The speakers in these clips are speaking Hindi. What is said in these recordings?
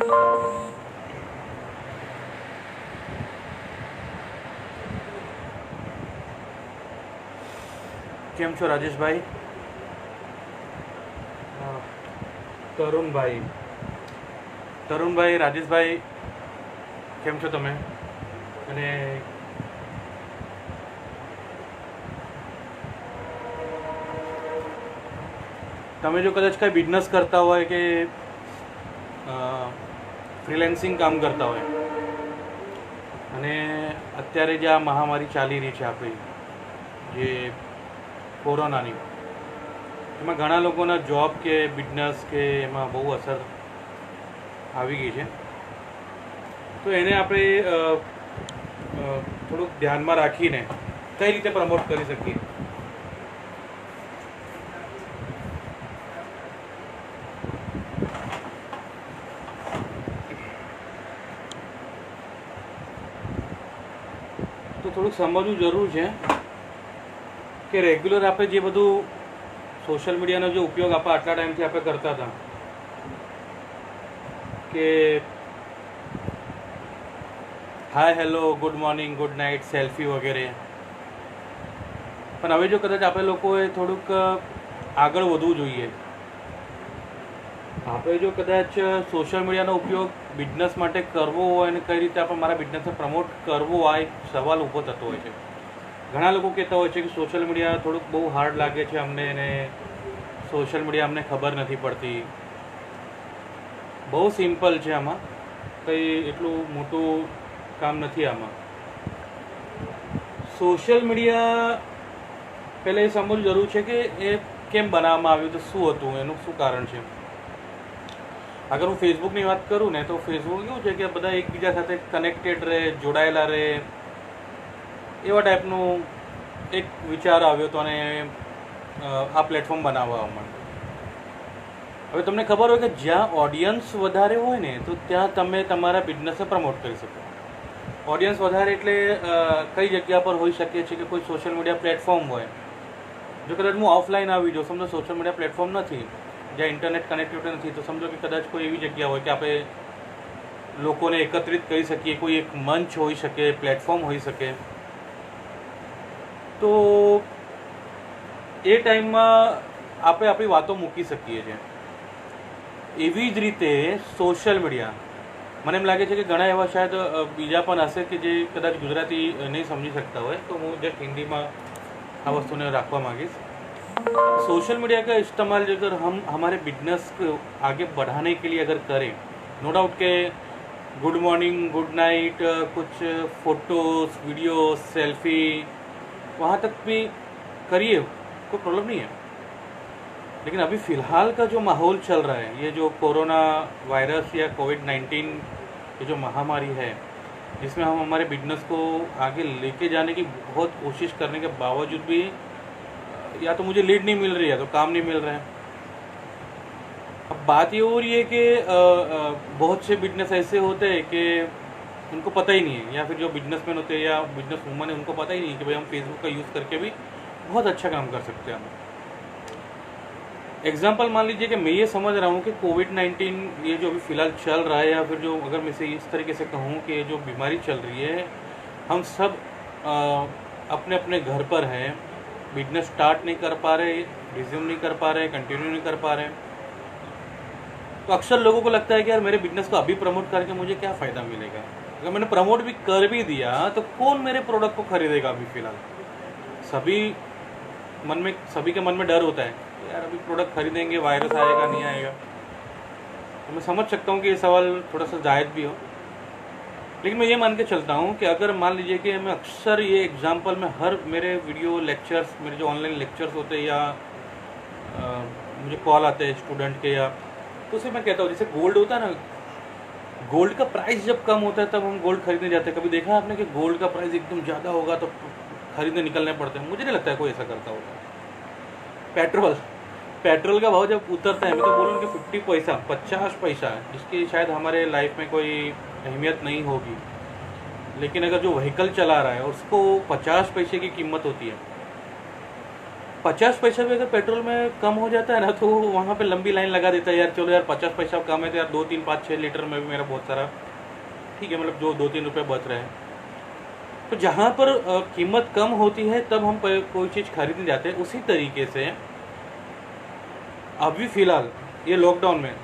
કેમ છો રાજેશભાઈ? તરુણભાઈ રાજેશભાઈ કેમ છો તમે? અને તમે જો કદાચ કંઈ બિઝનેસ કરતા હોય કે ફ્રીલેન્સિંગ કામ કરતા હોય અને અત્યારે જે આ મહામારી ચાલી રહી છે આપણી જે કોરોનાની, એમાં ઘણા લોકોના જોબ કે બિઝનેસ કે એમાં બહુ અસર આવી ગઈ છે. તો એને આપણે થોડુંક ધ્યાનમાં રાખીને કઈ રીતે પ્રમોટ કરી શકીએ? તો થોડુંક સમજવું જરૂર છે કે રેગ્યુલર આપણે જે બધું સોશિયલ મીડિયાનો જે ઉપયોગ આપણે આટલા ટાઈમથી આપણે કરતા હતા કે hi hello good morning good night selfie વગેરે, પણ હવે જો કદાચ આપણે લોકોએ થોડુંક આગળ વધવું જોઈએ. આપણે જો કદાચ સોશિયલ મીડિયાનો ઉપયોગ બિઝનેસ માટે કરવો હોય અને કઈ રીતે આપણે મારા બિઝનેસને પ્રમોટ કરવો આ એક સવાલ ઊભો થતો હોય છે. ઘણા લોકો કહેતા હોય છે કે સોશિયલ મીડિયા થોડુંક બહુ હાર્ડ લાગે છે અમને, અને સોશિયલ મીડિયા અમને ખબર નથી પડતી. બહુ સિમ્પલ છે, આમાં કંઈ એટલું મોટું કામ નથી. આમાં સોશિયલ મીડિયા પહેલાં એ સમજવું જરૂર છે કે એ કેમ બનાવવામાં આવ્યું, તો શું હતું, એનું શું કારણ છે. અગર હું ફેસબુકની વાત કરું ને, તો ફેસબુક કેવું છે કે બધા એકબીજા સાથે કનેક્ટેડ રહે, જોડાયેલા રહે, એવા ટાઈપનું એક વિચાર આવ્યો હતો અને આ પ્લેટફોર્મ બનાવવા માંડ્યો. હવે તમને ખબર હોય કે જ્યાં ઓડિયન્સ વધારે હોય ને, તો ત્યાં તમે તમારા બિઝનેસને પ્રમોટ કરી શકો. ઓડિયન્સ વધારે એટલે કઈ જગ્યા પર હોઈ શકે છે કે કોઈ સોશિયલ મીડિયા પ્લેટફોર્મ હોય. જો કદાચ હું ઓફલાઈન આવી જાઉં, સમજો સોશિયલ મીડિયા પ્લેટફોર્મ નથી, જ્યાં ઇન્ટરનેટ કનેક્ટિવિટી નથી, તો સમજો કે કદાચ કોઈ એવી જગ્યા હોય કે આપણે લોકોને એકત્રિત કરી શકીએ, કોઈ એક મંચ હોઈ શકે, પ્લેટફોર્મ હોઈ શકે. તો એ ટાઈમમાં આપણે આપણી વાતો મૂકી શકીએ છીએ. એવી જ રીતે સોશિયલ મીડિયા, મને એમ લાગે છે કે ઘણા એવા શાયદ બીજા પણ હશે કે જે કદાચ ગુજરાતી નહીં સમજી सकता હોય, तो હું जस्ट हिंदी में આ વસ્તુને રાખવા मांगीश. सोशल मीडिया का इस्तेमाल अगर हम हमारे बिजनेस को आगे बढ़ाने के लिए अगर करें, नो डाउट के गुड मॉर्निंग गुड नाइट कुछ फोटोज़ वीडियोस सेल्फी वहाँ तक भी करिए, कोई प्रॉब्लम नहीं है. लेकिन अभी फ़िलहाल का जो माहौल चल रहा है, ये जो कोरोना वायरस या कोविड-19 ये जो महामारी है, जिसमें हम हमारे बिजनेस को आगे लेके जाने की बहुत कोशिश करने के बावजूद भी या तो मुझे लीड नहीं मिल रही है, तो काम नहीं मिल रहा है. अब बात ये हो रही है कि बहुत से बिजनेस ऐसे होते हैं कि उनको पता ही नहीं है, या फिर जो बिजनेसमैन होते हैं या बिजनेस वूमन है, उनको पता ही नहीं है कि भाई हम फेसबुक का यूज़ करके भी बहुत अच्छा काम कर सकते हैं. हम एग्जाम्पल मान लीजिए कि मैं ये समझ रहा हूँ कि कोविड-19 ये जो अभी फ़िलहाल चल रहा है, या फिर जो अगर मैं इसे इस तरीके से कहूँ कि ये जो बीमारी चल रही है, हम सब अपने अपने घर पर हैं, बिजनेस स्टार्ट नहीं कर पा रहे, रिज्यूम नहीं कर पा रहे, कंटिन्यू नहीं कर पा रहे. तो अक्सर लोगों को लगता है कि यार मेरे बिजनेस को अभी प्रमोट करके मुझे क्या फ़ायदा मिलेगा. अगर मैंने प्रमोट भी कर भी दिया तो कौन मेरे प्रोडक्ट को खरीदेगा अभी फ़िलहाल. सभी के मन में डर होता है कि यार अभी प्रोडक्ट खरीदेंगे, वायरस आएगा नहीं आएगा. तो मैं समझ सकता हूँ कि ये सवाल थोड़ा सा जायज़ भी हो, लेकिन मैं ये मान के चलता हूँ कि अगर मान लीजिए कि मैं अक्सर ये एग्जांपल में हर मेरे वीडियो लेक्चर्स, मेरे जो ऑनलाइन लेक्चर्स होते हैं या मुझे कॉल आते हैं स्टूडेंट के, या तो उसे मैं कहता हूँ, जैसे गोल्ड होता है ना, गोल्ड का प्राइस जब कम होता है तब हम गोल्ड खरीदने जाते हैं. कभी देखा है आपने कि गोल्ड का प्राइस एकदम ज़्यादा होगा तो खरीदने निकलने पड़ते हैं? मुझे नहीं लगता है कोई ऐसा करता होगा. पेट्रोल का भाव जब उतरता है, मैं तो बोलूँ कि 50 पैसा 50 पैसा, जिसकी शायद हमारे लाइफ में कोई अहमियत नहीं होगी, लेकिन अगर जो व्हीकल चला रहा है उसको 50 पैसे की कीमत होती है. 50 पैसा भी अगर पेट्रोल में कम हो जाता है ना तो वहाँ पे लंबी लाइन लगा देता है यार, चलो यार 50 पैसा कम है तो यार 2 3 5 6 लीटर में भी मेरा बहुत सारा ठीक है, मतलब जो 2 3 रुपये बच रहे हैं। तो जहाँ पर कीमत कम होती है तब हम कोई चीज़ खरीदने जाते हैं। उसी तरीके से अभी फ़िलहाल ये लॉकडाउन में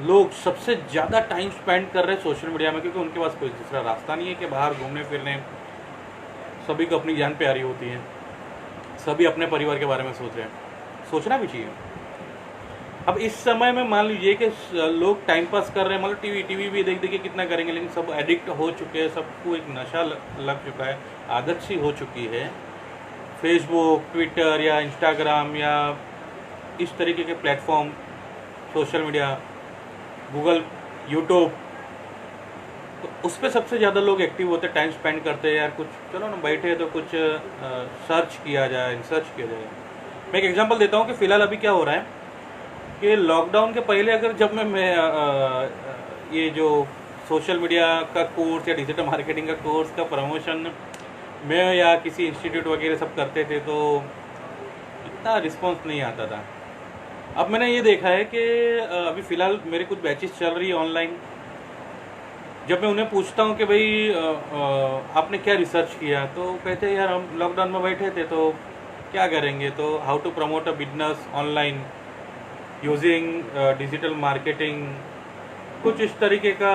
लोग सबसे ज़्यादा टाइम स्पेंड कर रहे हैं सोशल मीडिया में, क्योंकि उनके पास कोई दूसरा रास्ता नहीं है कि बाहर घूमने फिरने। सभी को अपनी जान प्यारी होती है, सभी अपने परिवार के बारे में सोच रहे हैं, सोचना भी चाहिए। अब इस समय में मान लीजिए कि लोग टाइम पास कर रहे हैं, मतलब टीवी भी देख के कितना करेंगे, लेकिन सब एडिक्ट हो चुके हैं, सबको एक नशा लग चुका है, आदत सी हो चुकी है। फेसबुक, ट्विटर या इंस्टाग्राम या इस तरीके के platform, social media, Google, YouTube, तो उस पर सबसे ज़्यादा लोग एक्टिव होते हैं, टाइम स्पेंड करते हैं। यार कुछ चलो ना बैठे तो कुछ सर्च किया जाए, रिसर्च किया जाए। मैं एक एग्जांपल देता हूँ कि फ़िलहाल अभी क्या हो रहा है कि लॉकडाउन के पहले अगर जब मैं ये जो सोशल मीडिया का कोर्स या डिजिटल मार्केटिंग का कोर्स का प्रमोशन मैं या किसी इंस्टीट्यूट वगैरह सब करते थे तो इतना रिस्पॉन्स नहीं आता था। अब मैंने ये देखा है कि अभी फ़िलहाल मेरे कुछ बैचेस चल रही है ऑनलाइन। जब मैं उन्हें पूछता हूँ कि भाई आपने क्या रिसर्च किया, तो कहते हैं यार हम लॉकडाउन में बैठे थे तो क्या करेंगे, तो how to promote a business online using digital marketing, कुछ इस तरीके का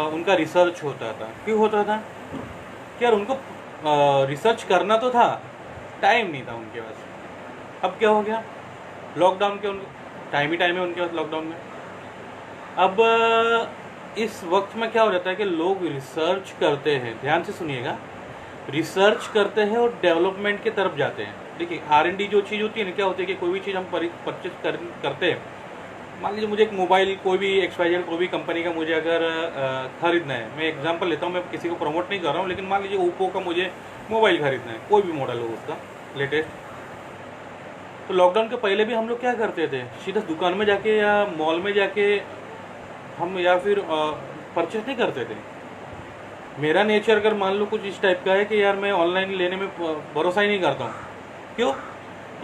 उनका रिसर्च होता था। क्यों होता था कि यार उनको रिसर्च करना तो था, टाइम नहीं था उनके पास। अब क्या हो गया, लॉकडाउन के उनको टाइम ही टाइम है उनके पास लॉकडाउन में। अब इस वक्त में क्या हो जाता है कि लोग रिसर्च करते हैं, ध्यान से सुनिएगा, रिसर्च करते हैं और डेवलपमेंट की तरफ जाते हैं। देखिए R&D जो चीज़ होती है ना, क्या होती है कि कोई भी चीज़ हम परचेज करते हैं। मान लीजिए मुझे एक मोबाइल कोई भी XYZ कोई भी कंपनी का मुझे अगर ख़रीदना है, मैं एग्जांपल लेता हूँ, मैं किसी को प्रमोट नहीं कर रहा हूँ, लेकिन मान लीजिए ओप्पो का मुझे मोबाइल ख़रीदना है, कोई भी मॉडल हो उसका लेटेस्ट। तो लॉकडाउन के पहले भी हम लोग क्या करते थे, सीधा दुकान में जाके या मॉल में जाके हम या फिर परचेज नहीं करते थे। मेरा नेचर अगर मान लो कुछ इस टाइप का है कि यार मैं ऑनलाइन लेने में भरोसा ही नहीं करता हूँ। क्यों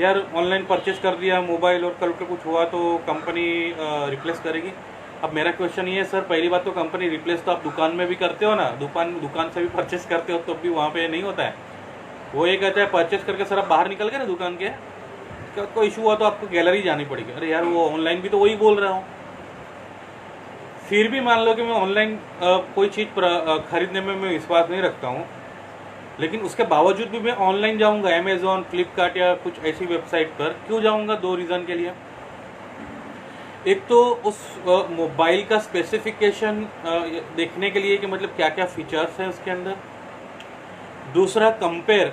यार, ऑनलाइन परचेज कर दिया मोबाइल और कल को कुछ हुआ तो कंपनी रिप्लेस करेगी। अब मेरा क्वेश्चन ये है, सर पहली बात तो कंपनी रिप्लेस तो आप दुकान में भी करते हो ना, दुकान से भी परचेस करते हो, तो भी वहाँ पे नहीं होता है। वो ये कहता है परचेस करके सर आप बाहर निकल गए ना दुकान के, कोई इशू हुआ तो आपको गैलरी जानी पड़ेगी। अरे यार वो ऑनलाइन भी तो वही बोल रहा हूँ। फिर भी मान लो कि मैं ऑनलाइन कोई चीज़ खरीदने में मैं विश्वास नहीं रखता हूँ, लेकिन उसके बावजूद भी मैं ऑनलाइन जाऊँगा, अमेज़ॉन, फ्लिपकार्ट या कुछ ऐसी वेबसाइट पर। क्यों जाऊँगा, 2 रीज़न के लिए। एक तो उस मोबाइल का स्पेसिफिकेशन देखने के लिए कि मतलब क्या क्या फीचर्स हैं उसके अंदर। दूसरा कंपेयर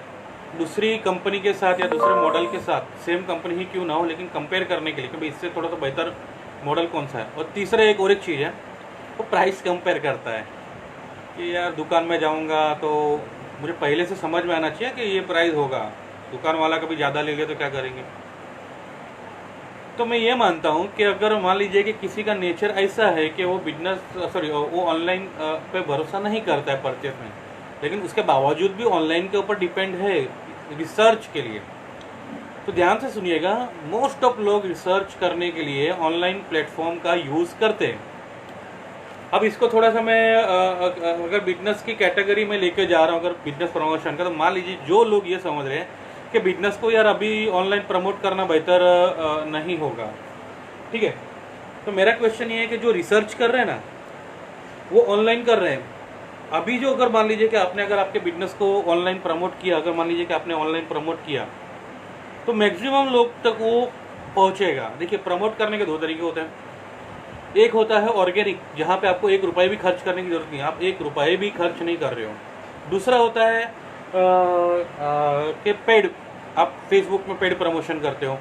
दूसरी कंपनी के साथ या दूसरे मॉडल के साथ, सेम कंपनी ही क्यों ना हो लेकिन कंपेयर करने के लिए कि भाई इससे थोड़ा सा बेहतर मॉडल कौन सा है। और तीसरा एक और एक चीज़ है, वो प्राइस कंपेयर करता है कि यार दुकान में जाऊंगा तो मुझे पहले से समझ में आना चाहिए कि ये प्राइस होगा, दुकान वाला कभी ज़्यादा ले लिया तो क्या करेंगे। तो मैं ये मानता हूँ कि अगर मान लीजिए कि किसी का नेचर ऐसा है कि वो वो ऑनलाइन पे भरोसा नहीं करता है परचेज में, लेकिन उसके बावजूद भी ऑनलाइन के ऊपर डिपेंड है रिसर्च के लिए, तो ध्यान से सुनिएगा, मोस्ट ऑफ लोग रिसर्च करने के लिए ऑनलाइन प्लेटफॉर्म का यूज़ करते हैं। अब इसको थोड़ा सा मैं अगर बिजनेस की कैटेगरी में लेके जा रहा हूँ, अगर बिजनेस प्रमोशन का, तो मान लीजिए जो लोग ये समझ रहे हैं कि बिजनेस को यार अभी ऑनलाइन प्रमोट करना बेहतर नहीं होगा, ठीक है, तो मेरा क्वेश्चन ये है कि जो रिसर्च कर रहे हैं ना वो ऑनलाइन कर रहे हैं। अभी जो अगर मान लीजिए कि आपने अगर आपके बिजनेस को ऑनलाइन प्रमोट किया, अगर मान लीजिए कि आपने ऑनलाइन प्रमोट किया तो मैक्सिमम लोग तक वो पहुंचेगा। देखिए प्रमोट करने के 2 तरीके होते हैं, एक होता है ऑर्गेनिक, जहाँ पे आपको 1 रुपये भी खर्च करने की जरूरत नहीं है, आप 1 रुपये भी खर्च नहीं कर रहे हो। दूसरा होता है कि पेड, आप फेसबुक में पेड प्रमोशन करते हो।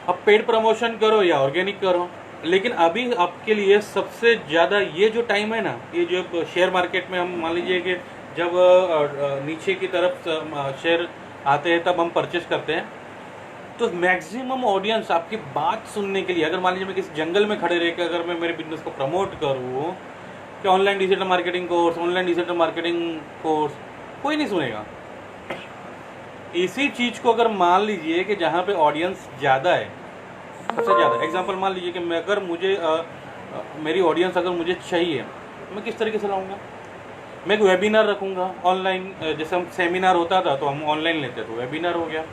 अब पेड प्रमोशन करो या ऑर्गेनिक करो, लेकिन अभी आपके लिए सबसे ज़्यादा ये जो टाइम है ना, ये जो शेयर मार्केट में हम मान लीजिए कि जब नीचे की तरफ शेयर आते हैं तब हम परचेस करते हैं, तो मैक्सिमम ऑडियंस आपकी बात सुनने के लिए, अगर मान लीजिए मैं किसी जंगल में खड़े रह कर अगर मैं मेरे बिजनेस को प्रमोट करूँ कि ऑनलाइन डिजिटल मार्केटिंग कोर्स, कोई नहीं सुनेगा। इसी चीज़ को अगर मान लीजिए कि जहाँ पे ऑडियंस ज़्यादा है, सबसे ज़्यादा एग्जांपल मान लीजिए कि मैं अगर मुझे मेरी ऑडियंस अगर मुझे चाहिए, मैं किस तरीके से लाऊंगा? मैं एक वेबिनार रखूँगा ऑनलाइन, जैसे हम सेमिनार होता था तो हम ऑनलाइन लेते थे, वेबिनार हो गया।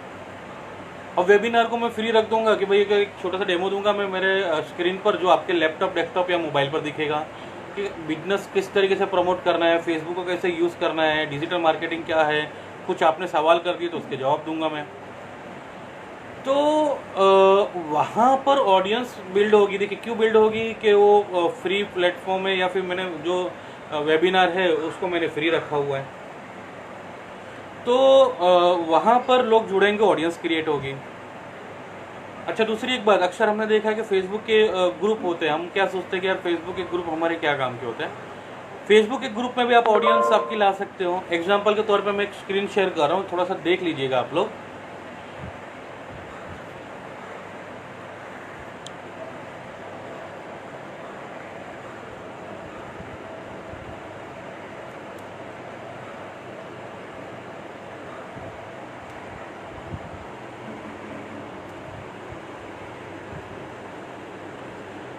अब वेबिनार को मैं फ्री रख दूंगा कि भाई एक छोटा सा डेमो दूंगा मैं मेरे स्क्रीन पर, जो आपके लैपटॉप, डेस्कटॉप या मोबाइल पर दिखेगा कि बिजनेस किस तरीके से प्रमोट करना है, फेसबुक को कैसे यूज़ करना है, डिजिटल मार्केटिंग क्या है। कुछ आपने सवाल कर दिए तो उसके जवाब दूंगा मैं। तो वहाँ पर ऑडियंस बिल्ड होगी। देखिए क्यों बिल्ड होगी कि वो फ्री प्लेटफॉर्म है, या फिर मैंने जो वेबिनार है उसको मैंने फ्री रखा हुआ है, तो वहाँ पर लोग जुड़ेंगे, ऑडियंस क्रिएट होगी। अच्छा, दूसरी एक बात, अक्सर हमने देखा है कि फेसबुक के ग्रुप होते हैं, हम क्या सोचते हैं कि यार फेसबुक के ग्रुप हमारे क्या काम के होते हैं। फेसबुक के ग्रुप में भी आप ऑडियंस आपकी ला सकते हो। एग्जाम्पल के तौर पर मैं एक स्क्रीन शेयर कर रहा हूँ, थोड़ा सा देख लीजिएगा आप लोग।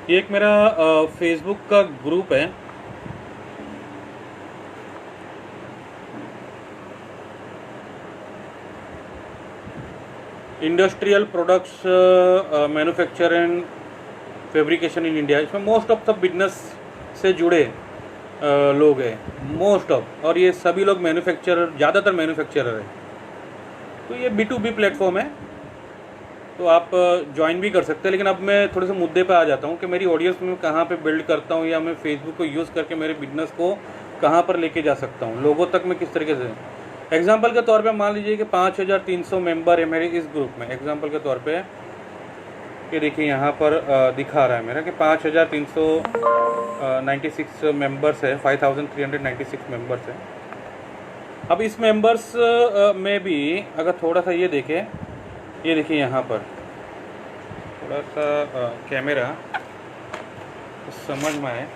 ये एक मेरा फेसबुक का ग्रुप है। Industrial products manufacture and fabrication in India. इसमें मोस्ट ऑफ सब बिजनेस से जुड़े लोग हैं, मोस्ट ऑफ, और ये सभी लोग मैन्युफैक्चरर, ज़्यादातर मैन्युफैक्चरर है। तो ये B2B प्लेटफॉर्म है, तो आप ज्वाइन भी कर सकते हैं। लेकिन अब मैं थोड़े से मुद्दे पे आ जाता हूँ कि मेरी ऑडियंस में कहाँ पे बिल्ड करता हूँ, या मैं फेसबुक को यूज़ करके मेरे बिजनेस को कहाँ पर लेके जा सकता हूँ, लोगों तक मैं किस तरीके से। एग्जांपल के तौर पे मान लीजिए कि 5300 मेंबर है मेरे इस ग्रुप में। एग्जांपल के तौर पे ये देखिए यहाँ पर दिखा रहा है मेरा कि 5396 मेंबर्स है, 5396 मेंबर्स है। अब इस मेंबर्स में भी अगर थोड़ा सा ये देखें, ये देखिए यहाँ पर थोड़ा सा कैमरा तो समझ में आए।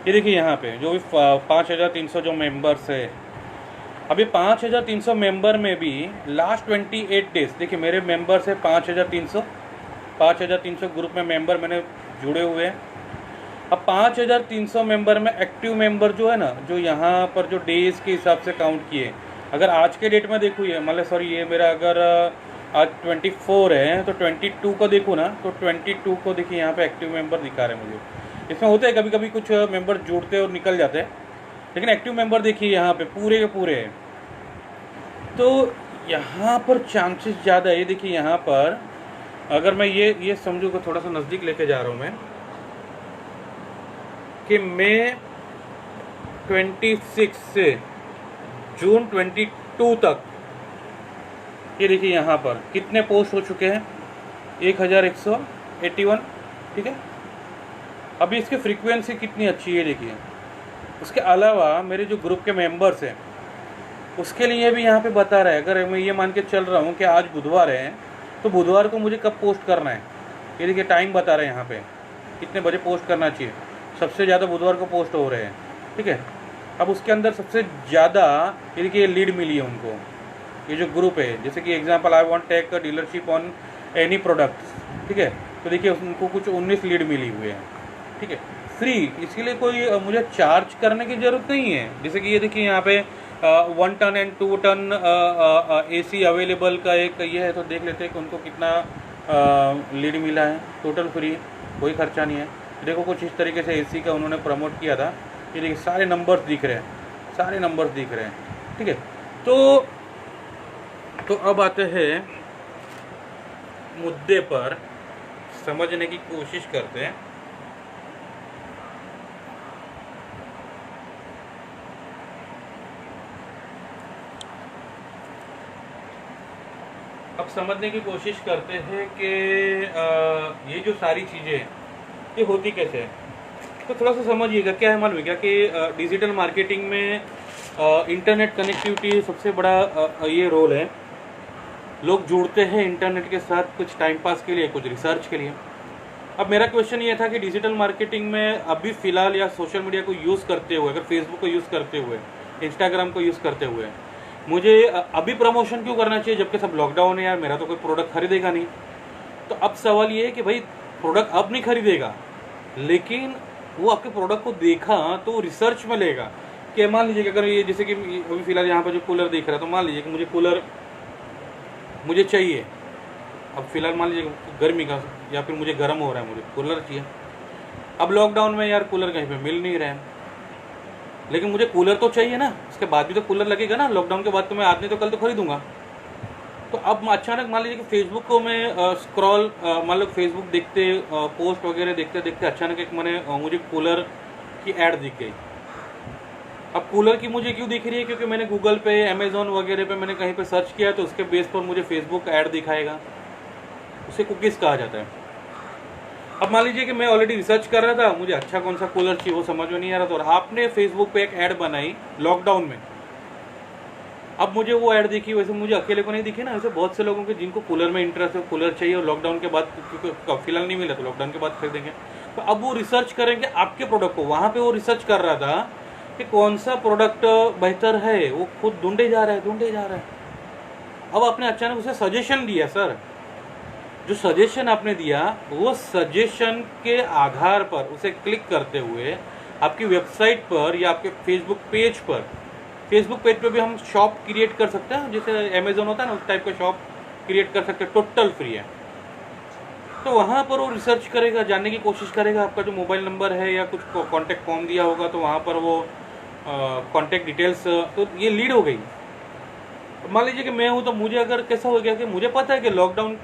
ये देखिए यहाँ पे जो भी 5300 जो मेंबर्स है, अभी 5300 मेंबर में भी लास्ट 28 डेज, देखिए मेरे मेंबर्स है 5300 ग्रुप में मेंबर मैंने जुड़े हुए हैं। अब 5300 मेंबर में एक्टिव मेंबर जो है ना, जो यहाँ पर जो डेज के हिसाब से काउंट किए, अगर आज के डेट में देखूँ, ये मतलब सॉरी ये मेरा अगर आज 24 है तो 22 को देखूँ ना, तो 22 को देखिए यहाँ पे एक्टिव मेंबर दिखा रहे हैं मुझे। इसमें होता है कभी कभी कुछ मेंबर जुड़ते और निकल जाते हैं, लेकिन एक्टिव मेंबर देखिए यहाँ पे पूरे के पूरे हैं। तो यहाँ पर चांसेस ज़्यादा है। देखिए यहाँ पर अगर मैं ये समझूँ कि थोड़ा सा नज़दीक लेके जा रहा हूँ मैं, कि मैं 26 से जून 22 तक, ये देखिए यहाँ पर कितने पोस्ट हो चुके हैं, 1181, ठीक है। अभी इसकी फ्रीक्वेंसी कितनी अच्छी है देखिए। उसके अलावा मेरे जो ग्रुप के मेंबर्स हैं उसके लिए भी यहाँ पे बता रहा है, अगर मैं ये मान के चल रहा हूँ कि आज बुधवार है तो बुधवार को मुझे कब पोस्ट करना है, ये देखिए टाइम बता रहे हैं यहाँ पे कितने बजे पोस्ट करना चाहिए। सबसे ज़्यादा बुधवार को पोस्ट हो रहे हैं, ठीक है। अब उसके अंदर सबसे ज़्यादा ये देखिए लीड मिली है उनको, ये जो ग्रुप है, जैसे कि example I want take a dealership on any products, ठीक है। तो देखिए उनको कुछ 19 लीड मिली हुए हैं, ठीक है, फ्री। इसके लिए कोई मुझे चार्ज करने की ज़रूरत नहीं है। जैसे कि ये देखिए यहाँ पे 1 ton and 2 ton AC available का एक ये है, तो देख लेते हैं कि उनको कितना लीड मिला है। टोटल फ्री, कोई खर्चा नहीं है। देखो कुछ इस तरीके से AC का उन्होंने प्रमोट किया था। ये देखिए सारे नंबर्स दिख रहे हैं, सारे नंबर्स दिख रहे हैं, ठीक है। तो अब आते हैं मुद्दे पर, समझने की कोशिश करते हैं। अब समझने की कोशिश करते हैं कि ये जो सारी चीज़ें ये होती कैसे है। तो थोड़ा सा समझिएगा, क्या है मालूम है क्या कि डिजिटल मार्केटिंग में इंटरनेट कनेक्टिविटी सबसे बड़ा ये रोल है। लोग जुड़ते हैं इंटरनेट के साथ कुछ टाइम पास के लिए, कुछ रिसर्च के लिए। अब मेरा क्वेश्चन ये था कि डिजिटल मार्केटिंग में अभी फ़िलहाल या सोशल मीडिया को यूज़ करते हुए, अगर फेसबुक को यूज़ करते हुए, इंस्टाग्राम को यूज़ करते हुए मुझे अभी प्रमोशन क्यों करना चाहिए, जबकि सब लॉकडाउन है यार, मेरा तो कोई प्रोडक्ट खरीदेगा नहीं। तो अब सवाल ये है कि भाई प्रोडक्ट अब नहीं खरीदेगा, लेकिन वो आपके प्रोडक्ट को देखा तो वो रिसर्च में लेगा कि मान लीजिए कि अगर ये जैसे कि अभी फ़िलहाल यहाँ पर जो कूलर दिख रहा है, तो मान लीजिए कि मुझे कूलर मुझे चाहिए। अब फिलहाल मान लीजिए गर्मी का या फिर मुझे गर्म हो रहा है, मुझे कूलर चाहिए। अब लॉकडाउन में यार कूलर कहीं पे मिल नहीं रहा है, लेकिन मुझे कूलर तो चाहिए ना, उसके बाद भी तो कूलर लगेगा ना। लॉकडाउन के बाद तो मैं आज नहीं तो कल तो खरीदूंगा। तो अब अचानक मान लीजिए कि फेसबुक को मैं स्क्रॉल मान लो फेसबुक देखते पोस्ट वगैरह देखते देखते अचानक एक मुझे कूलर की ऐड दिख गई। अब कूलर की मुझे क्यों दिख रही है, क्योंकि मैंने गूगल पे, अमेजोन वगैरह पे मैंने कहीं पे सर्च किया, तो उसके बेस पर मुझे फेसबुक ऐड दिखाएगा। उसे कुकीज़ कहा जाता है। अब मान लीजिए कि मैं ऑलरेडी रिसर्च कर रहा था, मुझे अच्छा कौन सा कूलर चाहिए वो समझ में नहीं आ रहा था, और आपने फेसबुक पे एक ऐड बनाई लॉकडाउन में। अब मुझे वो ऐड दिखी, वैसे मुझे अकेले को नहीं दिखी ना, वैसे बहुत से लोगों के जिनको कूलर में इंटरेस्ट है, कूलर चाहिए, और लॉकडाउन के बाद क्योंकि फिलहाल नहीं मिला तो लॉकडाउन के बाद खरीदेंगे। तो अब वो रिसर्च करेंगे आपके प्रोडक्ट को। वहाँ पे वो रिसर्च कर रहा था कि कौन सा प्रोडक्ट बेहतर है, वो खुद ढूंढे जा रहा है। अब आपने अचानक उसे सजेशन दिया। सर, जो सजेशन आपने दिया, वो सजेशन के आधार पर उसे क्लिक करते हुए आपकी वेबसाइट पर या आपके फेसबुक पेज पे भी हम शॉप क्रिएट कर सकते हैं, जैसे अमेजोन होता है ना, उस टाइप का शॉप क्रिएट कर सकते हैं, टोटल फ्री है। तो वहाँ पर वो रिसर्च करेगा, जानने की कोशिश करेगा आपका जो मोबाइल नंबर है या कुछ कॉन्टैक्ट फॉर्म दिया होगा, तो वहाँ पर वो कॉन्टैक्ट डिटेल्स, तो ये लीड हो गई। मान लीजिए कि मैं हूँ, तो मुझे अगर कैसा हो गया कि मुझे पता है कि लॉकडाउन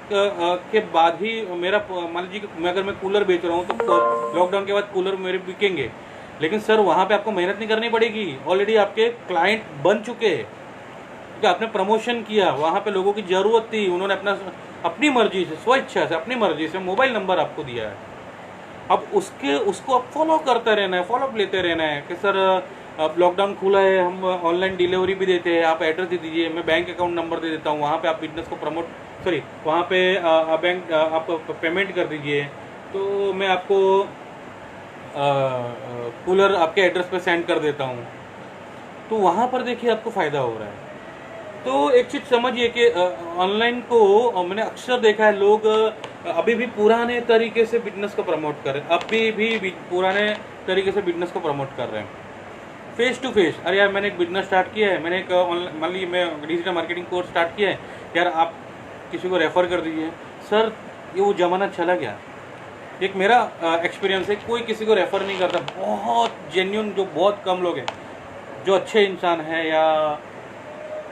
के बाद ही मेरा, मान लीजिए कि अगर मैं कूलर बेच रहा हूँ तो लॉकडाउन के बाद कूलर मेरे बिकेंगे, लेकिन सर वहाँ पे आपको मेहनत नहीं करनी पड़ेगी, ऑलरेडी आपके क्लाइंट बन चुके हैं, क्योंकि आपने प्रमोशन किया, वहाँ पे लोगों की ज़रूरत थी, उन्होंने अपनी मर्जी से, स्वेच्छा से, अपनी मर्जी से मोबाइल नंबर आपको दिया है। अब उसको आप फॉलो करते रहना है, फॉलोअप लेते रहना है कि सर अब लॉकडाउन खुला है, हम ऑनलाइन डिलीवरी भी देते हैं, आप एड्रेस दे दीजिए, मैं बैंक अकाउंट नंबर दे देता हूँ, वहाँ पे आप बिजनेस को वहाँ पे बैंक आप पेमेंट कर दीजिए, तो मैं आपको कूलर आपके एड्रेस पे सेंड कर देता हूँ। तो वहाँ पर देखिए आपको फ़ायदा हो रहा है। तो एक चीज़ समझिए कि ऑनलाइन को मैंने अक्सर देखा है, लोग अभी भी पुराने तरीके से बिजनेस को प्रमोट कर रहे हैं, अभी भी पुराने तरीके से बिजनेस को प्रमोट कर रहे हैं, फेस टू फेस। अरे यार मैंने एक बिजनेस स्टार्ट किया है, मैंने एक ऑनलाइन, मान लीजिए मैं डिजिटल मार्केटिंग कोर्स स्टार्ट किया है, यार आप किसी को रेफ़र कर दीजिए। सर ये वो ज़माना चला गया। एक मेरा एक्सपीरियंस है, कोई किसी को रेफ़र नहीं करता। बहुत जेन्युइन, जो बहुत कम लोग हैं जो अच्छे इंसान हैं, या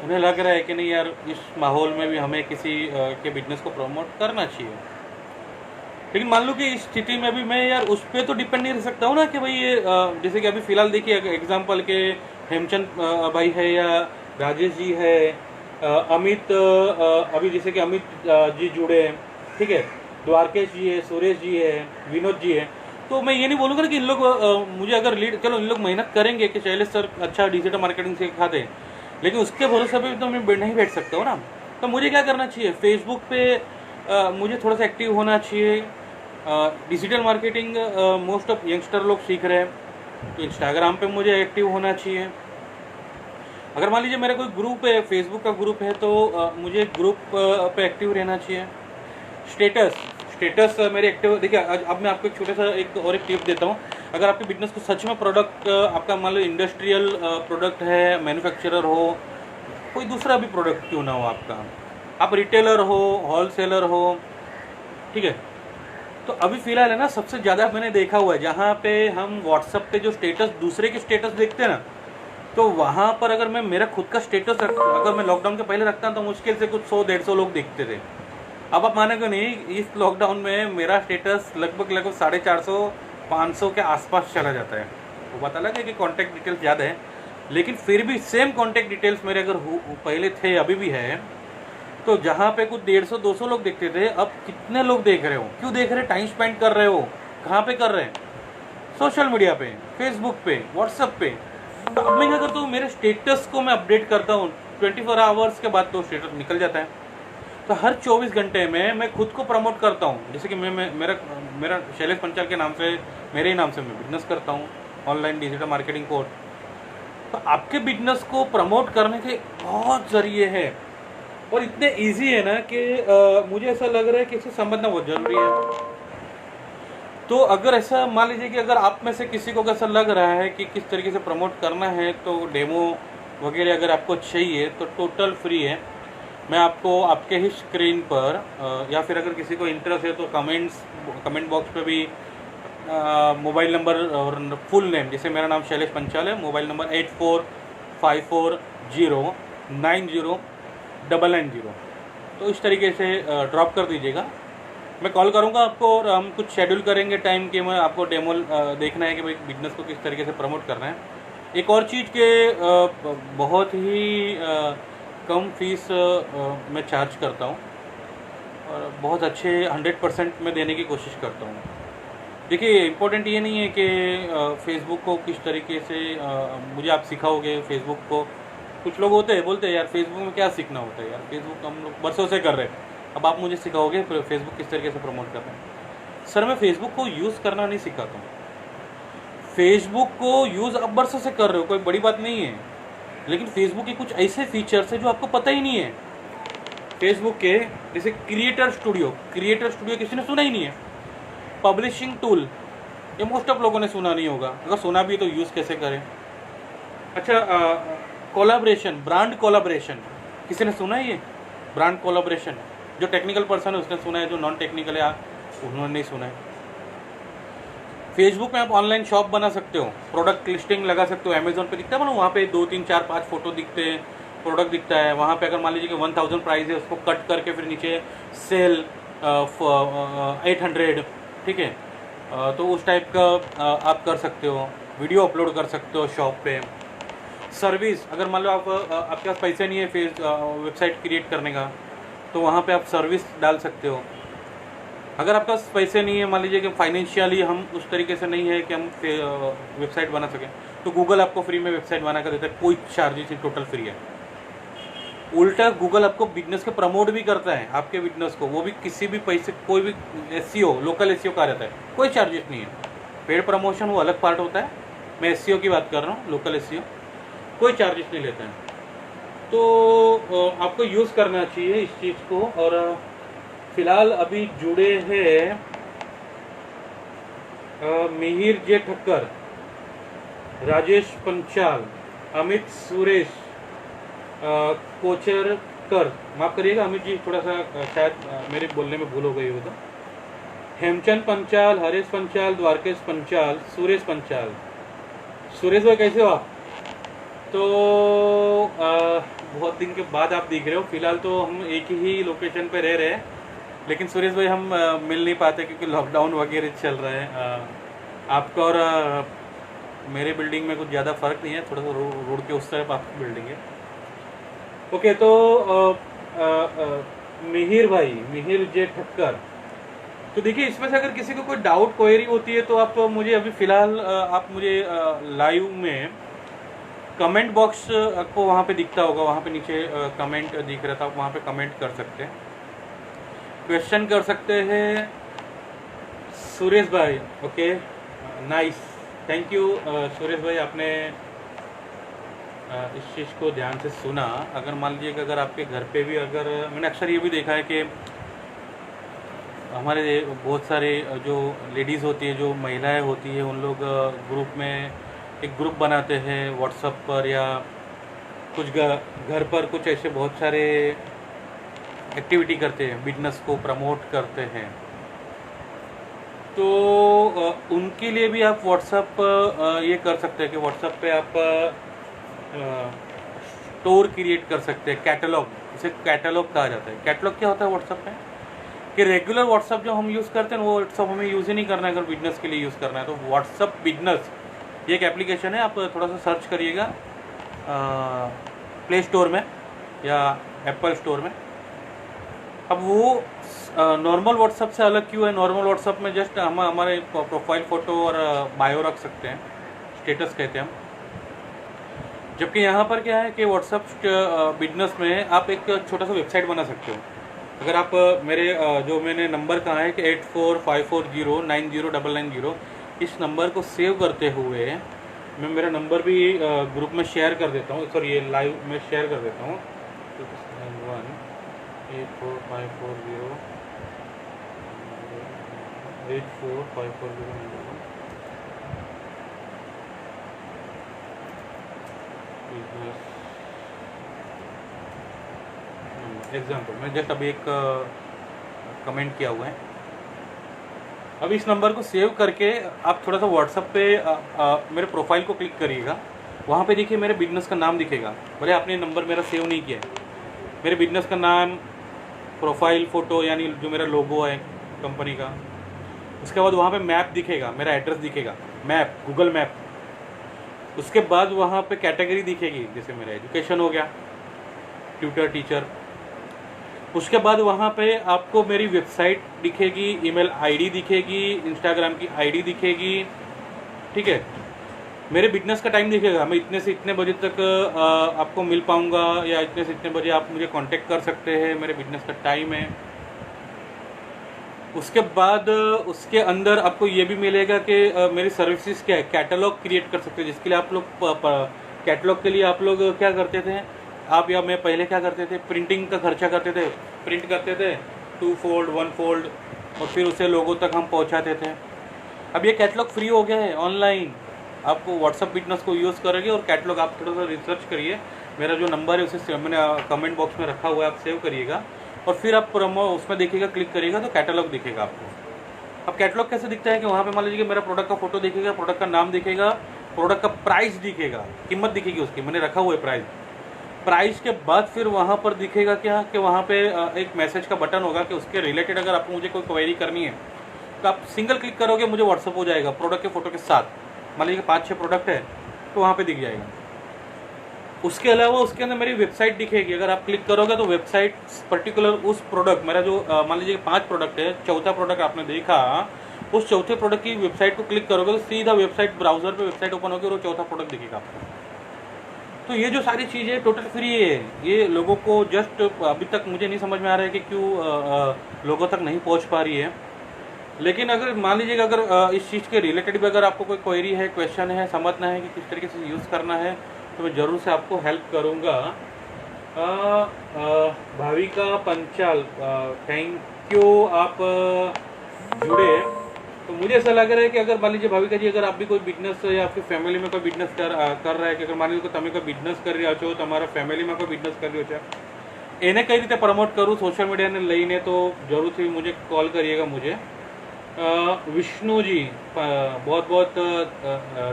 उन्हें लग रहा है कि नहीं यार इस माहौल में भी हमें किसी के बिजनेस को प्रमोट करना चाहिए। लेकिन मान लो कि इस स्थिति में भी मैं यार उस पर तो डिपेंड नहीं रह सकता हूँ ना कि भाई ये जैसे कि अभी फ़िलहाल देखिए एग्जांपल के हेमचंद भाई है या राजेश जी है, अमित अभी जैसे कि अमित जी जुड़े हैं, ठीक है, द्वारकेश जी है, सुरेश जी है, विनोद जी है। तो मैं ये नहीं बोलूँगा कि इन लोग मुझे अगर लीड, चलो इन लोग मेहनत करेंगे कि शैलेश सर अच्छा डिजिटल मार्केटिंग सिखाते हैं, लेकिन उसके भरोसे पे तो मैं नहीं बैठ सकता हूँ ना। तो मुझे क्या करना चाहिए, फेसबुक पे मुझे थोड़ा सा एक्टिव होना चाहिए। Digital marketing most of youngster लोग सीख रहे हैं, तो इंस्टाग्राम पे मुझे एक्टिव होना चाहिए। अगर मान लीजिए मेरा कोई ग्रुप है, फेसबुक का ग्रुप है, तो मुझे ग्रुप पे एक्टिव रहना चाहिए। स्टेटस मेरे एक्टिव, देखिए अब मैं आपको एक छोटा सा एक टिप देता हूँ। अगर आपके बिजनेस को सच में प्रोडक्ट आपका मान लो इंडस्ट्रियल प्रोडक्ट है, मैन्युफैक्चरर हो, कोई दूसरा भी प्रोडक्ट क्यों ना हो आपका, आप रिटेलर हो, होलसेलर हो, ठीक है, तो अभी फ़िलहाल है ना सबसे ज़्यादा मैंने देखा हुआ है जहाँ पे हम व्हाट्सएप पे जो स्टेटस, दूसरे के स्टेटस देखते हैं ना, तो वहाँ पर अगर मैं मेरा खुद का स्टेटस अगर मैं लॉकडाउन के पहले रखता तो मुश्किल से कुछ 100-150 लोग देखते थे। अब आप मानेंगे नहीं, इस लॉकडाउन में मेरा स्टेटस लगभग 450-500 के आसपास चला जाता है। वो बात अलग है कि कॉन्टैक्ट डिटेल्स ज़्यादा है, लेकिन फिर भी सेम कॉन्टैक्ट डिटेल्स मेरे अगर पहले थे, अभी भी है, तो जहाँ पे कुछ 150-200 लोग देखते थे, अब कितने लोग देख रहे हो, क्यों देख रहे, टाइम स्पेंड कर रहे हो, कहाँ पे कर रहे हैं, सोशल मीडिया पे, फेसबुक पे, व्हाट्सएप पे। तो अब मैं क्या करता हूँ, मेरे स्टेटस को मैं अपडेट करता हूँ, 24 आवर्स के बाद तो स्टेटस निकल जाता है। तो हर 24 घंटे में मैं खुद को प्रमोट करता हूँ। जैसे कि मेरा शैलेश पंचाल के नाम से, मेरे ही नाम से मैं बिजनेस करता हूँ, ऑनलाइन डिजिटल मार्केटिंग कोर्स। तो आपके बिजनेस को प्रमोट करने के बहुत ज़रिए हैं और इतने इजी है ना कि मुझे ऐसा लग रहा है कि इसे समझना बहुत ज़रूरी है। तो अगर ऐसा मान लीजिए कि अगर आप में से किसी को ऐसा लग रहा है कि किस तरीके से प्रमोट करना है, तो डेमो वगैरह अगर आपको चाहिए तो टोटल फ्री है। मैं आपको आपके ही स्क्रीन पर या फिर अगर किसी को इंटरेस्ट है तो कमेंट बॉक्स पे भी मोबाइल नंबर और फुल नेम, जैसे मेरा नाम शैलेश पंचाल है, मोबाइल नंबर 8454090990, तो इस तरीके से ड्रॉप कर दीजिएगा। मैं कॉल करूंगा आपको और हम कुछ शेड्यूल करेंगे टाइम कि मैं आपको डेमो देखना है कि भाई बिजनेस को किस तरीके से प्रमोट करना है। एक और चीज़ के बहुत ही कम फीस मैं चार्ज करता हूँ और बहुत अच्छे 100% में देने की कोशिश करता हूँ। देखिए, इम्पोर्टेंट ये नहीं है कि फेसबुक को किस तरीके से मुझे आप सिखाओगे फेसबुक को। कुछ लोग होते हैं बोलते हैं यार फेसबुक में क्या सीखना होता है, यार फेसबुक हम लोग बरसों से कर रहे हैं, अब आप मुझे सिखाओगे फेसबुक किस तरीके से प्रमोट करना है। सर, मैं फेसबुक को यूज़ करना नहीं सिखाता हूँ। फेसबुक को यूज़ आप बरसों से कर रहे हो, कोई बड़ी बात नहीं है, लेकिन फेसबुक के कुछ ऐसे फीचर्स है जो आपको पता ही नहीं है। फेसबुक के जैसे क्रिएटर स्टूडियो किसी ने सुना ही नहीं है। पब्लिशिंग टूल, ये मोस्ट ऑफ लोगों ने सुना नहीं होगा, अगर सुना भी है तो यूज़ कैसे करें। अच्छा, कोलैबोरेशन, ब्रांड कोलैबोरेशन, किसी ने सुना है ये ब्रांड कोलैबोरेशन? जो टेक्निकल पर्सन है उसने सुना है, जो नॉन टेक्निकल है उन्होंने नहीं सुना है। फेसबुक में आप ऑनलाइन शॉप बना सकते हो, प्रोडक्ट लिस्टिंग लगा सकते हो। अमेजोन पे दिखता है ना, वहाँ पे 2 3 4 5 फोटो दिखते हैं, प्रोडक्ट दिखता है। वहाँ पे अगर मान लीजिए कि 1000 प्राइस है, उसको कट करके फिर नीचे सेल 800, ठीक है, तो उस टाइप का आप कर सकते हो। वीडियो अपलोड कर सकते हो शॉप पे। सर्विस, अगर मान लो आपके पास पैसे नहीं है वेबसाइट क्रिएट करने का, तो वहाँ पे आप सर्विस डाल सकते हो। अगर आपके पास पैसे नहीं है, मान लीजिए कि फाइनेंशियली हम उस तरीके से नहीं है कि हम वेबसाइट बना सकें, तो गूगल आपको फ्री में वेबसाइट बना कर देता है, कोई चार्जेस नहीं, टोटल फ्री है। उल्टा गूगल आपको बिजनेस के प्रमोट भी करता है, आपके बिजनेस को, वो भी किसी भी पैसे, कोई भी एसईओ, लोकल एसईओ का रहता है, कोई चार्जेस नहीं है। पेड प्रमोशन वो अलग पार्ट होता है, मैं एसईओ की बात कर रहा हूँ, लोकल एसईओ कोई चार्जेस नहीं लेता है। तो आपको यूज़ करना चाहिए इस चीज़ को। और फिलहाल अभी जुड़े हैं मिहिर जे ठक्कर, राजेश पंचाल, अमित सुरेश, कोचरकर, माफ़ करिएगा अमित जी, थोड़ा सा शायद मेरे बोलने में भूल हो गई हो तो, हेमचंद पंचाल, हरेश पंचाल, द्वारकेश पंचाल, सुरेश पंचाल। सुरेश भाई कैसे हो आप? तो बहुत दिन के बाद आप दिख रहे हो। फिलहाल तो हम एक ही लोकेशन पे रह रहे हैं, लेकिन सुरेश भाई हम मिल नहीं पाते क्योंकि लॉकडाउन वगैरह चल रहा है। आपका और मेरे बिल्डिंग में कुछ ज़्यादा फ़र्क नहीं है, थोड़ा सा रोड के उस तरफ आपकी बिल्डिंग है। ओके, तो मिहिर भाई, मिहिर जे ठक्कर, तो देखिए इसमें से अगर किसी को कोई डाउट क्वेरी होती है तो आप मुझे अभी फ़िलहाल आप मुझे लाइव में कमेंट बॉक्स आपको वहाँ पे दिखता होगा, वहाँ पे नीचे कमेंट दिख रहा था, आप वहाँ पे कमेंट कर सकते हैं, क्वेश्चन कर सकते हैं। सुरेश भाई, okay, nice, thank you Suresh भाई, आपने इस चीज़ को ध्यान से सुना। अगर मान लीजिए कि अगर आपके घर पे भी, अगर मैंने अक्सर ये भी देखा है कि हमारे बहुत सारे जो लेडीज़ होती है, जो महिलाएं होती है, उन लोग ग्रुप में एक ग्रुप बनाते हैं व्हाट्सएप पर, या कुछ घर पर कुछ ऐसे बहुत सारे एक्टिविटी करते हैं, बिजनेस को प्रमोट करते हैं। तो उनके लिए भी आप व्हाट्सएप ये कर सकते हैं कि व्हाट्सएप पे आप स्टोर क्रिएट कर सकते हैं, कैटलॉग, इसे कैटलॉग कहा जाता है। कैटलॉग क्या होता है व्हाट्सएप में, कि रेगुलर व्हाट्सएप जो हम यूज़ करते हैं वो व्हाट्सएप हमें यूज़ ही नहीं करना है, अगर बिजनेस के लिए यूज़ करना है तो व्हाट्सएप बिजनेस, ये एक एप्लीकेशन है, आप थोड़ा सा सर्च करिएगा प्ले स्टोर में या एप्पल स्टोर में। अब वो नॉर्मल व्हाट्सएप से अलग क्यों है? नॉर्मल व्हाट्सएप में जस्ट हम हमारे प्रोफाइल फ़ोटो और बायो रख सकते हैं, स्टेटस कहते हैं हम, जबकि यहाँ पर क्या है कि व्हाट्सएप बिजनेस में आप एक छोटा सा वेबसाइट बना सकते हो। अगर आप मेरे जो मैंने नंबर कहा है कि 8454090990, इस नंबर को सेव करते हुए मैं मेरा नंबर भी ग्रुप में शेयर कर देता हूँ, सॉरी ये लाइव में शेयर कर देता हूँ। 8454084540 एग्जाम्पल मैं जस्ट अभी एक कमेंट किया हुआ है। अब इस नंबर को सेव करके आप थोड़ा सा व्हाट्सएप पे मेरे प्रोफाइल को क्लिक करिएगा। वहाँ पे देखिए मेरे बिजनेस का नाम दिखेगा, भले आपने नंबर मेरा सेव नहीं किया है। मेरे बिजनेस का नाम, प्रोफाइल फ़ोटो यानी जो मेरा लोगो है कंपनी का। उसके बाद वहाँ पे मैप दिखेगा, मेरा एड्रेस दिखेगा, मैप, गूगल मैप। उसके बाद वहाँ पे कैटेगरी दिखेगी, जैसे मेरा एजुकेशन हो गया, ट्यूटर, टीचर। उसके बाद वहाँ पे आपको मेरी वेबसाइट दिखेगी, ईमेल आईडी दिखेगी, इंस्टाग्राम की आईडी दिखेगी, ठीक है। मेरे बिजनेस का टाइम दिखेगा, मैं इतने से इतने बजे तक आपको मिल पाऊँगा, या इतने से इतने बजे आप मुझे कांटेक्ट कर सकते हैं, मेरे बिजनेस का टाइम है। उसके बाद उसके अंदर आपको ये भी मिलेगा कि मेरी सर्विसेज क्या है, कैटलॉग क्रिएट कर सकते हैं, जिसके लिए आप लोग कैटलॉग के लिए आप लोग क्या करते थे, आप या मैं पहले क्या करते थे, प्रिंटिंग का खर्चा करते थे, प्रिंट करते थे 2 फोल्ड 1 फोल्ड, और फिर उसे लोगों तक हम पहुंचाते थे। अब ये कैटलॉग फ्री हो गया है ऑनलाइन। आप व्हाट्सअप बिजनेस को यूज़ करेंगे और कैटलॉग आप थोड़ा सा रिसर्च करिए, मेरा जो नंबर है उसे मैंने कमेंट बॉक्स में रखा हुआ है, आप सेव करिएगा और फिर आप प्रोमो उसमें देखिएगा, क्लिक करिएगा तो कैटलॉग दिखेगा आपको। अब कैटलॉग कैसे दिखता है कि वहाँ पे मान लीजिए मेरा प्रोडक्ट का फोटो दिखेगा, प्रोडक्ट का नाम दिखेगा, प्रोडक्ट का प्राइस दिखेगा, कीमत दिखेगी उसकी, मैंने रखा हुआ है प्राइस। प्राइस के बाद फिर वहाँ पर दिखेगा क्या कि वहाँ पे एक मैसेज का बटन होगा कि उसके रिलेटेड अगर आपको मुझे कोई क्वेरी करनी है तो आप सिंगल क्लिक करोगे, मुझे व्हाट्सअप हो जाएगा प्रोडक्ट के फोटो के साथ। मान लीजिए 5-6 प्रोडक्ट है तो वहाँ पे दिख जाएगा। उसके अलावा उसके अंदर मेरी वेबसाइट दिखेगी, अगर आप क्लिक करोगे तो वेबसाइट पर्टिकुलर उस प्रोडक्ट, मेरा जो मान लीजिए 5 प्रोडक्ट है, चौथा प्रोडक्ट आपने देखा, उस चौथे प्रोडक्ट की वेबसाइट को क्लिक करोगे तो सीधा वेबसाइट, ब्राउजर पे वेबसाइट ओपन होगी और वो चौथा प्रोडक्ट दिखेगा आपको। तो ये जो सारी चीज़ें टोटल फ्री है, ये लोगों को जस्ट अभी तक मुझे नहीं समझ में आ रहा है कि क्यों लोगों तक नहीं पहुंच पा रही है। लेकिन अगर मान लीजिएगा अगर इस चीज़ के रिलेटेड भी अगर आपको कोई क्वेरी है, क्वेश्चन है, समझना है कि किस तरीके से यूज़ करना है, तो मैं ज़रूर से आपको हेल्प करूँगा। भाविका पंचाल, थैंक यू, आप जुड़े। तो मुझे ऐसा लग रहा है कि अगर मान लीजिए भाविका जी, अगर आप भी कोई बिजनेस या आपकी फैमिली में कोई बिजनेस कर रहा है, कि अगर मान लीजिए તમે કોઈ બિઝનેસ કરી રહ્યા છો, તમારા ફેમિલીમાં કોઈ બિઝનેસ કરી રહ્યો છે, એને કઈ રીતે પ્રમોટ કરું સોશિયલ મીડિયાને લઈને, તો જરૂરથી मुझे कॉल करिएगा मुझे। विष्णु जी बहुत बहुत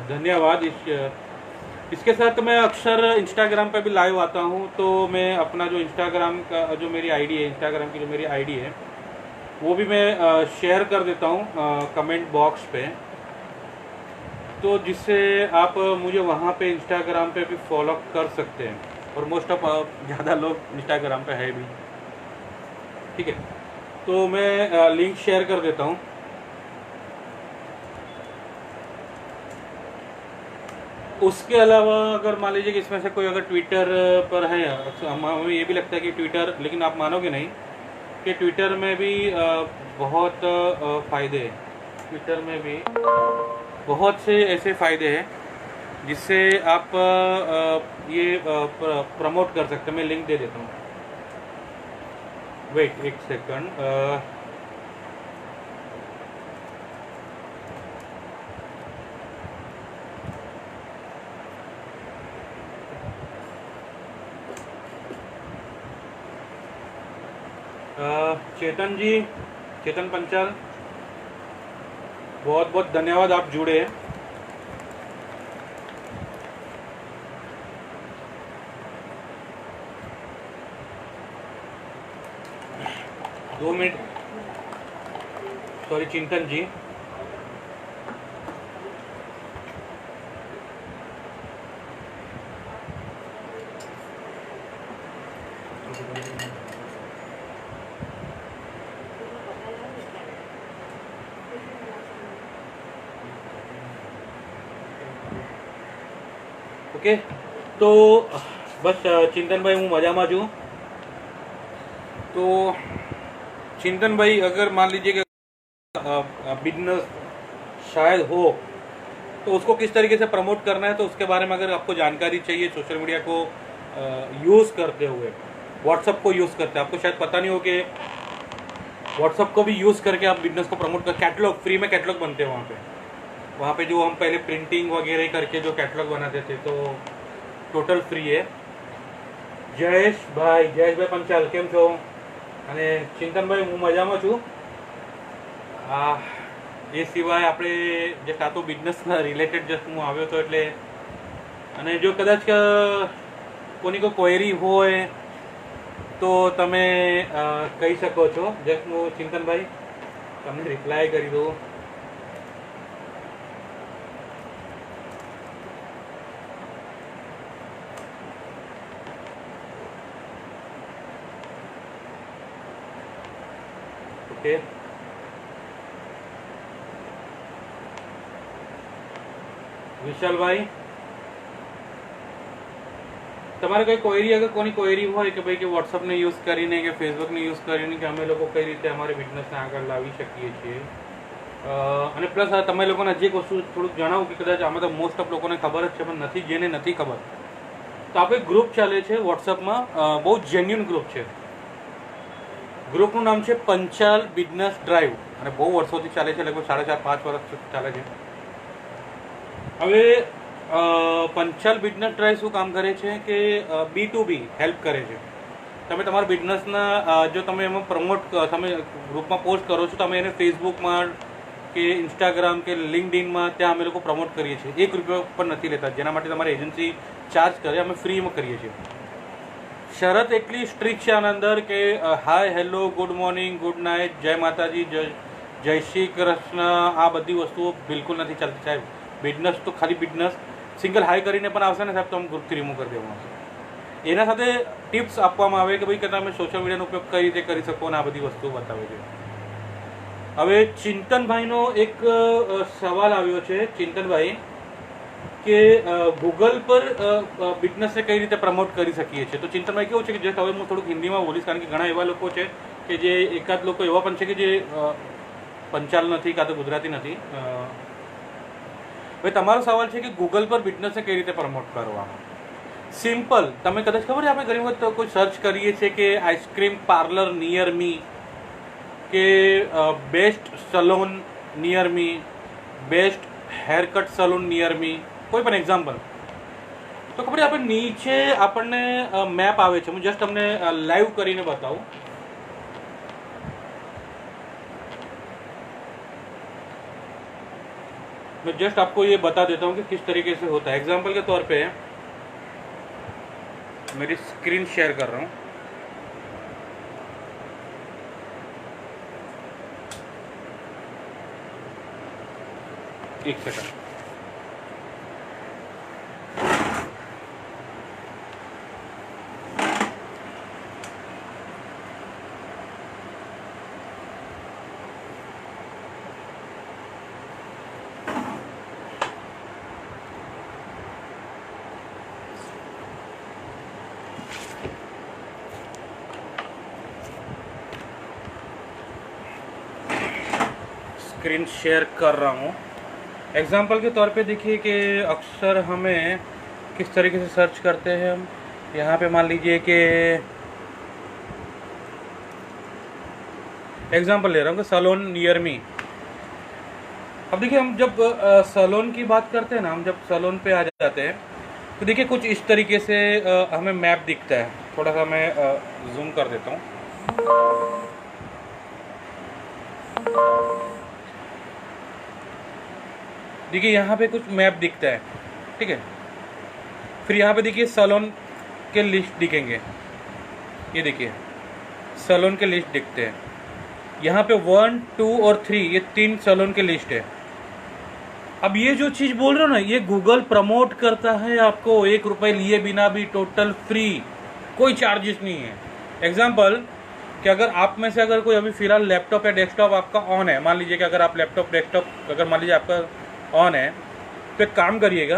धन्यवाद। इसके साथ मैं अक्सर इंस्टाग्राम पे भी लाइव आता हूँ, तो मैं अपना जो इंस्टाग्राम का जो मेरी आईडी है, इंस्टाग्राम की जो मेरी आईडी है वो भी मैं शेयर कर देता हूँ कमेंट बॉक्स पे, तो जिससे आप मुझे वहाँ पे इंस्टाग्राम पे भी फॉलो कर सकते हैं, और मोस्ट ऑफ ज़्यादा लोग इंस्टाग्राम पे है भी, ठीक है। तो मैं लिंक शेयर कर देता हूँ। उसके अलावा अगर मान लीजिए कि इसमें से कोई अगर ट्विटर पर है, हमें ये भी लगता है कि ट्विटर, लेकिन आप मानोगे नहीं कि ट्विटर में भी बहुत फ़ायदे हैं। ट्विटर में भी बहुत से ऐसे फ़ायदे हैं जिससे आप ये प्रमोट कर सकते हैं। मैं लिंक दे देता हूँ, वेट एक सेकंड। चेतन जी, चेतन पंचाल, बहुत बहुत धन्यवाद, आप जुड़े। दो मिनट, सॉरी चिंतन जी। ओके, तो बस चिंतन भाई, हूँ मजाમાં છું। तो चिंतन भाई, अगर मान लीजिए कि बिजनेस शायद हो तो उसको किस तरीके से प्रमोट करना है, तो उसके बारे में अगर आपको जानकारी चाहिए सोशल मीडिया को यूज़ करते हुए, व्हाट्सअप को यूज़ करते हैं, आपको शायद पता नहीं हो कि व्हाट्सअप को भी यूज़ करके आप बिजनेस को प्रमोट कर, कैटलॉग फ्री में कैटलॉग बनते हैं वहाँ पे जो हम पहले प्रिंटिंग वगैरह करके जो कैटलॉग बनाते थे, तो टोटल फ्री है। जयेश भाई पंचाल केम छो? અને ચિંતનભાઈ હું મજામાં છું। એ સિવાય આપણે જસ્ટ આ તો બિઝનેસના રિલેટેડ જસ્ટ હું આવ્યો હતો એટલે, અને જો કદાચ કોની કોઈ ક્વેરી હોય તો તમે કહી શકો છો। જસ્ટ હું ચિંતનભાઈ તમને રિપ્લાય કરી દઉં। ओके, વિશાલ ભાઈ તમારે કોઈ ક્વેરી, અગર કોની ક્વેરી હોય કે ભાઈ કે વોટ્સઅપને યુઝ કરીને કે ફેસબુકને યુઝ કરીને કે અમે લોકો કઈ રીતે અમારે બિઝનેસને આગળ લાવી શકીએ છીએ, અને પ્લસ તમે લોકોને હજી એક વસ્તુ થોડુંક જણાવું કે કદાચ આમાં તો મોસ્ટ ઓફ લોકોને ખબર જ છે પણ નથી, જેને નથી ખબર તો આપણે ગ્રુપ ચાલે છે વોટ્સઅપમાં, બહુ જેન્યુન ગ્રુપ છે। ગ્રુપનું નામ છે પંચાલ બિઝનેસ ડ્રાઈવ અને બહુ વર્ષોથી ચાલે છે, લગભગ 4.5-5 વર્ષ ચાલે છે। હવે પંચાલ બિઝનેસ ડ્રાઈવ શું કામ કરે છે કે B2B હેલ્પ કરે છે। તમે તમારા બિઝનેસના જો તમે એમાં પ્રમોટ, તમે ગ્રુપમાં પોસ્ટ કરો છો, તમે એને ફેસબુકમાં કે ઇન્સ્ટાગ્રામ કે લિંક્ડઇનમાં ત્યાં અમે લોકો પ્રમોટ કરીએ છીએ, ₹1 પણ નથી લેતા, જેના માટે તમારી એજન્સી ચાર્જ કરે, અમે ફ્રીમાં કરીએ છીએ। શરત એટલી સ્ટ્રિક્ટ છે આના અંદર કે hi, hello, good morning, good night, Jai Mataji, જય શ્રી કૃષ્ણ, આ બધી વસ્તુઓ બિલકુલ નથી ચાલતી સાહેબ। બિઝનેસ તો ખાલી બિઝનેસ સિંગલ હાઈ કરીને પણ આવશે ને સાહેબ તો અમે ગ્રુપથી રિમૂવ કરી દેવામાં આવશે। એના સાથે ટિપ્સ આપવામાં આવે કે ભાઈ કે તમે સોશિયલ મીડિયાનો ઉપયોગ કઈ રીતે કરી શકો અને આ બધી વસ્તુઓ બતાવે છે। હવે ચિંતનભાઈનો એક સવાલ આવ્યો છે, ચિંતનભાઈ, કે ગૂગલ પર બિઝનેસને કઈ રીતે પ્રમોટ કરી શકીએ છીએ। તો ચિંતનભાઈ કેવું છે કે જસ્ટ હવે હું થોડુંક હિન્દીમાં બોલીશ, કારણ કે ઘણા એવા લોકો છે કે જે એકાદ લોકો એવા પણ છે કે જે પંચાલ નથી કાં તો ગુજરાતી નથી। હવે તમારો સવાલ છે કે ગૂગલ પર બિઝનેસને કઈ રીતે પ્રમોટ કરવા। સિમ્પલ, તમે કદાચ ખબર છે આપણે ઘણી વખત કોઈ સર્ચ કરીએ છીએ કે આઈસ્ક્રીમ પાર્લર નિયર મી, કે બેસ્ટ સલોન નિયર મી, બેસ્ટ હેરકટ સલૂન નિયર મી, કોઈ પણ એક્ઝામ્પલ, તો ખબર આપણે નીચે આપણને મેપ આવે છે। હું જસ્ટ તમને લાઈવ કરીને બતાવું। मैं जस्ट आपको ये बता देता हूँ कि किस तरीके से होता है। एग्जाम्पल के तौर पे मेरी स्क्रीन शेयर कर रहा हूँ। एक सेकंड, स्क्रीन शेयर कर रहा हूँ। एग्जाम्पल के तौर पे देखिए कि अक्सर हमें किस तरीके से सर्च करते हैं हम। यहाँ पे मान लीजिए कि एग्जाम्पल ले रहा हूँ कि सलोन नियर मी। अब देखिए हम जब सलोन की बात करते हैं ना, हम जब सलोन पे आ जाते हैं तो देखिए कुछ इस तरीके से हमें मैप दिखता है। थोड़ा सा मैं जूम कर देता हूँ। देखिए यहाँ पे कुछ मैप दिखता है, ठीक है। फिर यहाँ पे देखिए सैलून के लिस्ट दिखेंगे, ये देखिए सैलून के लिस्ट दिखते हैं। यहाँ पे 1, 2 और 3 ये 3 सैलून के लिस्ट है। अब ये जो चीज़ बोल रहे हो ना, ये गूगल प्रमोट करता है आपको ₹1 लिए बिना भी, टोटल फ्री, कोई चार्जेस नहीं है। एग्जाम्पल कि अगर आप में से अगर कोई अभी फिलहाल लैपटॉप या डेस्कटॉप आपका ऑन है, मान लीजिए कि अगर आप लैपटॉप डेस्कटॉप अगर मान लीजिए आपका ऑन है, तो एक काम करिएगा,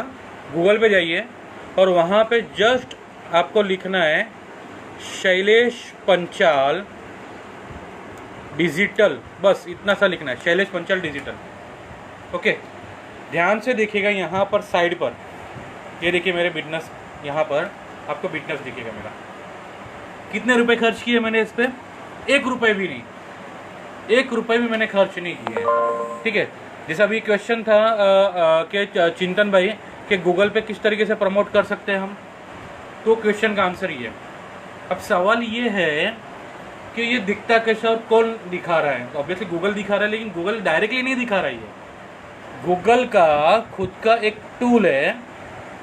गूगल पे जाइए और वहाँ पे जस्ट आपको लिखना है शैलेश पंचाल डिजिटल, बस इतना सा लिखना है, शैलेश पंचाल डिजिटल। ओके, ध्यान से देखिएगा यहाँ पर साइड पर, ये देखिए मेरे बिजनेस, यहाँ पर आपको बिजनेस दिखेगा मेरा। कितने रुपए खर्च किए मैंने इस पर? 1 रुपये भी नहीं, 1 रुपये भी मैंने खर्च नहीं किए। ठीक है, जैसा अभी क्वेश्चन था कि चिंतन भाई कि गूगल पे किस तरीके से प्रमोट कर सकते हैं हम, तो क्वेश्चन का आंसर ये है। अब सवाल ये है कि ये दिखता कैसे और कौन दिखा रहा है? तो ऑब्वियसली गूगल दिखा रहा है, लेकिन गूगल डायरेक्टली नहीं दिखा रहा है। गूगल का खुद का एक टूल है,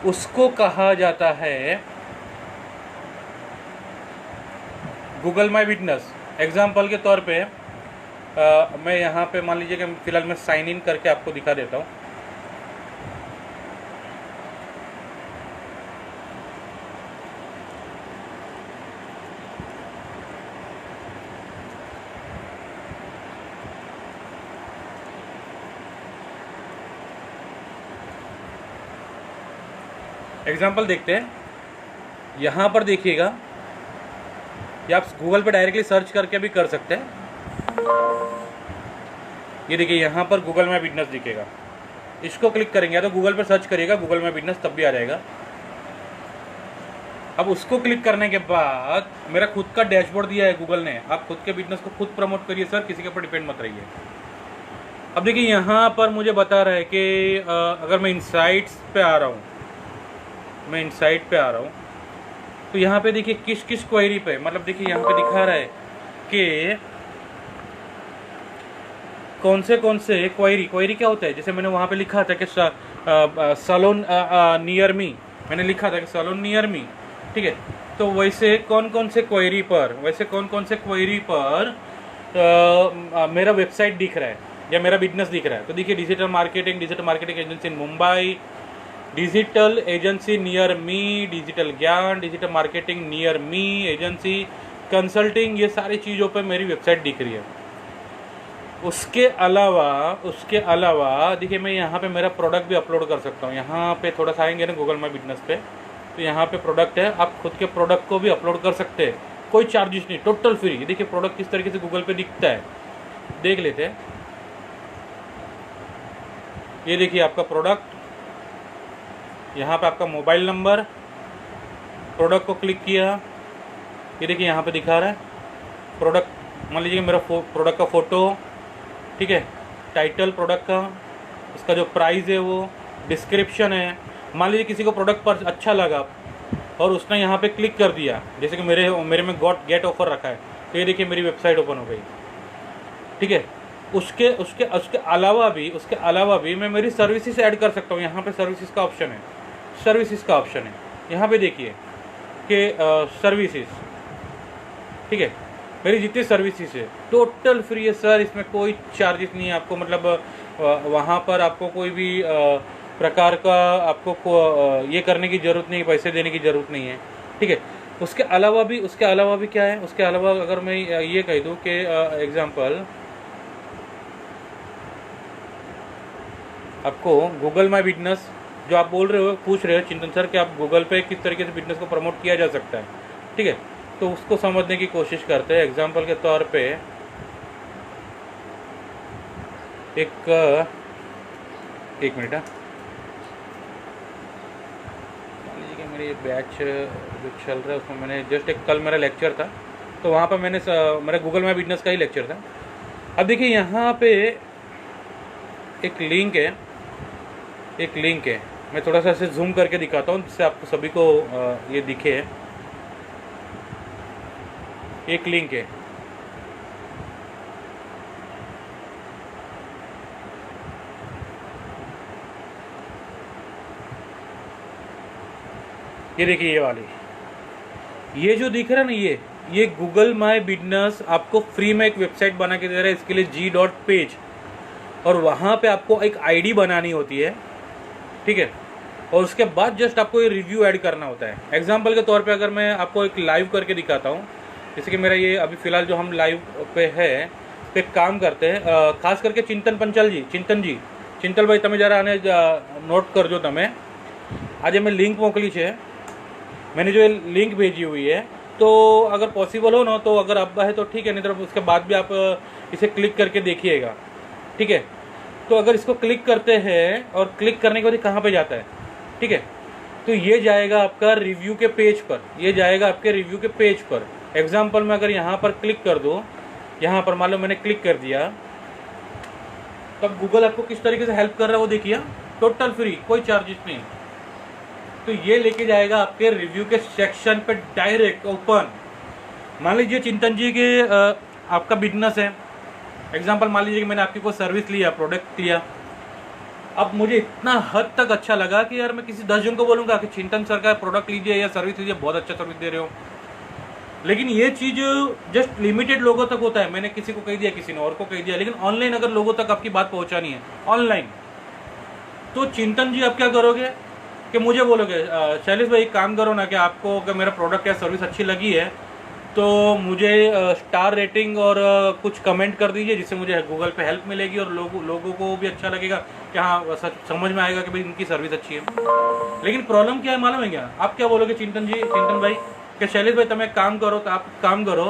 उसको कहा जाता है गूगल माई बिजनेस। एग्जाम्पल के तौर पे मैं यहाँ पे मान लीजिए कि फिलहाल मैं साइन इन करके आपको दिखा देता हूँ। एग्जाम्पल देखते हैं, यहाँ पर देखिएगा, या आप गूगल पे डायरेक्टली सर्च करके भी कर सकते हैं। ये देखिए यहाँ पर गूगल माई बिजनेस दिखेगा, इसको क्लिक करेंगे, या तो गूगल पर सर्च करिएगा गूगल माई बिजनेस, तब भी आ जाएगा। अब उसको क्लिक करने के बाद मेरा खुद का डैशबोर्ड दिया है गूगल ने, आप खुद के बिजनेस को खुद प्रमोट करिए सर, किसी के ऊपर डिपेंड मत रहिए। अब देखिए यहाँ पर मुझे बता रहा है कि अगर मैं इनसाइट्स पे आ रहा हूँ, मैं इनसाइट पे आ रहा हूँ, तो यहाँ पे देखिए किस किस क्वेरी पे, मतलब देखिए यहाँ पे दिखा रहा है कि कौन से क्वेरी क्या होता है। जैसे मैंने वहाँ पे लिखा था कि सैलून नियर मी, मैंने लिखा था कि सैलून नियर मी, ठीक है। तो वैसे कौन कौन से क्वेरी पर मेरा वेबसाइट दिख रहा है या मेरा बिजनेस दिख रहा है। तो देखिए digital marketing agency in Mumbai, digital agency near me, digital ज्ञान, digital marketing near me agency, consulting, ये सारी चीज़ों पे मेरी वेबसाइट दिख रही है। उसके अलावा देखिए मैं यहाँ पे मेरा प्रोडक्ट भी अपलोड कर सकता हूँ। यहाँ पे थोड़ा सा आएंगे ना गूगल माई बिजनेस पे, तो यहाँ पे प्रोडक्ट है, आप खुद के प्रोडक्ट को भी अपलोड कर सकते हैं, कोई चार्जेस नहीं, टोटल फ्री। देखिए प्रोडक्ट किस तरीके से गूगल पे दिखता है, देख लेते हैं। ये देखिए आपका प्रोडक्ट, यहाँ पे आपका मोबाइल नंबर, प्रोडक्ट को क्लिक किया, ये देखिए यहाँ पे दिखा रहा है प्रोडक्ट, मान लीजिए मेरा प्रोडक्ट का फ़ोटो, ठीक है, टाइटल प्रोडक्ट का, इसका जो प्राइस है वो, डिस्क्रिप्शन है। मान लीजिए किसी को प्रोडक्ट पर अच्छा लगा और उसने यहाँ पे क्लिक कर दिया, जैसे कि मेरे में गेट ऑफर रखा है, तो ये देखिए मेरी वेबसाइट ओपन हो गई, ठीक है। उसके अलावा भी मैं मेरी सर्विसेज ऐड कर सकता हूँ। यहाँ पे सर्विसेज का ऑप्शन है, यहाँ पे देखिए कि सर्विसेज, ठीक है, मेरी जितनी सर्विसेज है टोटल फ्री है सर, इसमें कोई चार्जेस नहीं है आपको, मतलब वहाँ पर आपको कोई भी प्रकार का आपको ये करने की ज़रूरत नहीं, पैसे देने की ज़रूरत नहीं है, ठीक है। उसके अलावा भी क्या है, उसके अलावा अगर मैं ये कह दूँ कि एग्जांपल आपको गूगल माई बिजनेस, जो आप पूछ रहे हो चिंतन सर कि आप गूगल पे किस तरीके से बिजनेस को प्रमोट किया जा सकता है, ठीक है, तो उसको समझने की कोशिश करते हैं। एग्जांपल के तौर पे एक मिनट, मान लीजिए कि मेरी बैच जो चल रहा है उसमें मैंने जस्ट कल मेरा लेक्चर था, तो वहाँ पर मैंने मेरा गूगल माई बिजनेस का ही लेक्चर था। अब देखिए यहाँ पे एक लिंक है, मैं थोड़ा सा इसे जूम करके दिखाता हूँ जिससे आपको सभी को ये दिखे। एक लिंक है, ये देखिए ये वाली, ये जो दिख रहा है ना, ये गूगल माई बिजनेस आपको फ्री में एक वेबसाइट बना के दे रहा है। इसके लिए g.page, और वहाँ पे आपको एक आईडी बनानी होती है, ठीक है, और उसके बाद जस्ट आपको ये रिव्यू ऐड करना होता है। एग्जाम्पल के तौर पे अगर मैं आपको एक लाइव करके दिखाता हूँ, जैसे कि मेरा ये अभी फ़िलहाल जो हम लाइव पे है पे काम करते हैं, खास करके चिंतन भाई તમે जरा आने नोट कर जो તમે आज मैं लिंक मोकली है, मैंने जो लिंक भेजी हुई है, तो अगर पॉसिबल हो ना तो अगर अब है तो ठीक है, नहीं तो उसके बाद भी आप इसे क्लिक करके देखिएगा, ठीक है। तो अगर इसको क्लिक करते हैं और क्लिक करने के बाद कहाँ पे जाता है, ठीक है, तो ये जाएगा आपका रिव्यू के पेज पर, ये जाएगा आपके रिव्यू के पेज पर। एग्जाम्पल में अगर यहाँ पर क्लिक कर दो, यहाँ पर मान लो मैंने क्लिक कर दिया, तब गूगल आपको किस तरीके से हेल्प कर रहा है वो देखिए, टोटल फ्री, कोई चार्जेस नहीं। तो ये लेके जाएगा आपके रिव्यू के सेक्शन पे डायरेक्ट ओपन। मान लीजिए चिंतन जी के आपका बिजनेस है, एग्जाम्पल मान लीजिए कि मैंने आपकी कोई सर्विस लिया, प्रोडक्ट लिया, अब मुझे इतना हद तक अच्छा लगा कि यार मैं किसी 10 जन को बोलूँगा कि चिंतन सर का प्रोडक्ट लीजिए या सर्विस लीजिए, बहुत अच्छा सर्विस दे रहे हो। लेकिन ये चीज़ जस्ट लिमिटेड लोगों तक होता है, मैंने किसी को कह दिया, किसी ने और को कह दिया। लेकिन ऑनलाइन अगर लोगों तक आपकी बात पहुंचानी है ऑनलाइन, तो चिंतन जी आप क्या करोगे कि मुझे बोलोगे शैलेश भाई काम करो ना, कि आपको अगर मेरा प्रोडक्ट या सर्विस अच्छी लगी है तो मुझे स्टार रेटिंग और कुछ कमेंट कर दीजिए, जिससे मुझे गूगल पे हेल्प मिलेगी और लोगों को भी अच्छा लगेगा कि हाँ समझ में आएगा कि भाई इनकी सर्विस अच्छी है। लेकिन प्रॉब्लम क्या है मालूम है क्या? आप क्या बोलोगे चिंतन भाई कि शैलेश भाई तुम एक काम करो, तो आप काम करो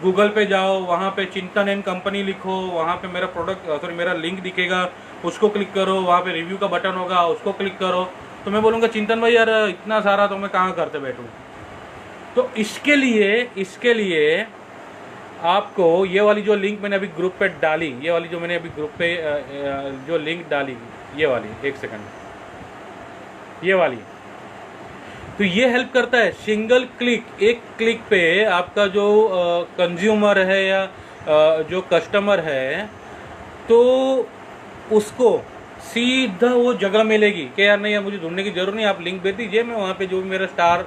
गूगल पे जाओ, वहाँ पे चिंतन एंड कंपनी लिखो, वहाँ पे मेरा प्रोडक्ट सॉरी मेरा लिंक दिखेगा, उसको क्लिक करो, वहाँ पे रिव्यू का बटन होगा, उसको क्लिक करो। तो मैं बोलूँगा चिंतन भाई यार इतना सारा तो मैं कहाँ करते बैठूँ। तो इसके लिए आपको ये वाली जो लिंक मैंने अभी ग्रुप पे डाली, ये वाली जो मैंने अभी ग्रुप पे जो लिंक डाली, ये वाली, एक सेकंड, ये वाली, तो ये हेल्प करता है। सिंगल क्लिक, एक क्लिक पे आपका जो कंज्यूमर है या जो कस्टमर है, तो उसको सीधा वो जगह मिलेगी कि यार नहीं यार मुझे ढूंढने की जरूरत नहीं, आप लिंक भेज दीजिए, मैं वहाँ पे जो भी मेरा स्टार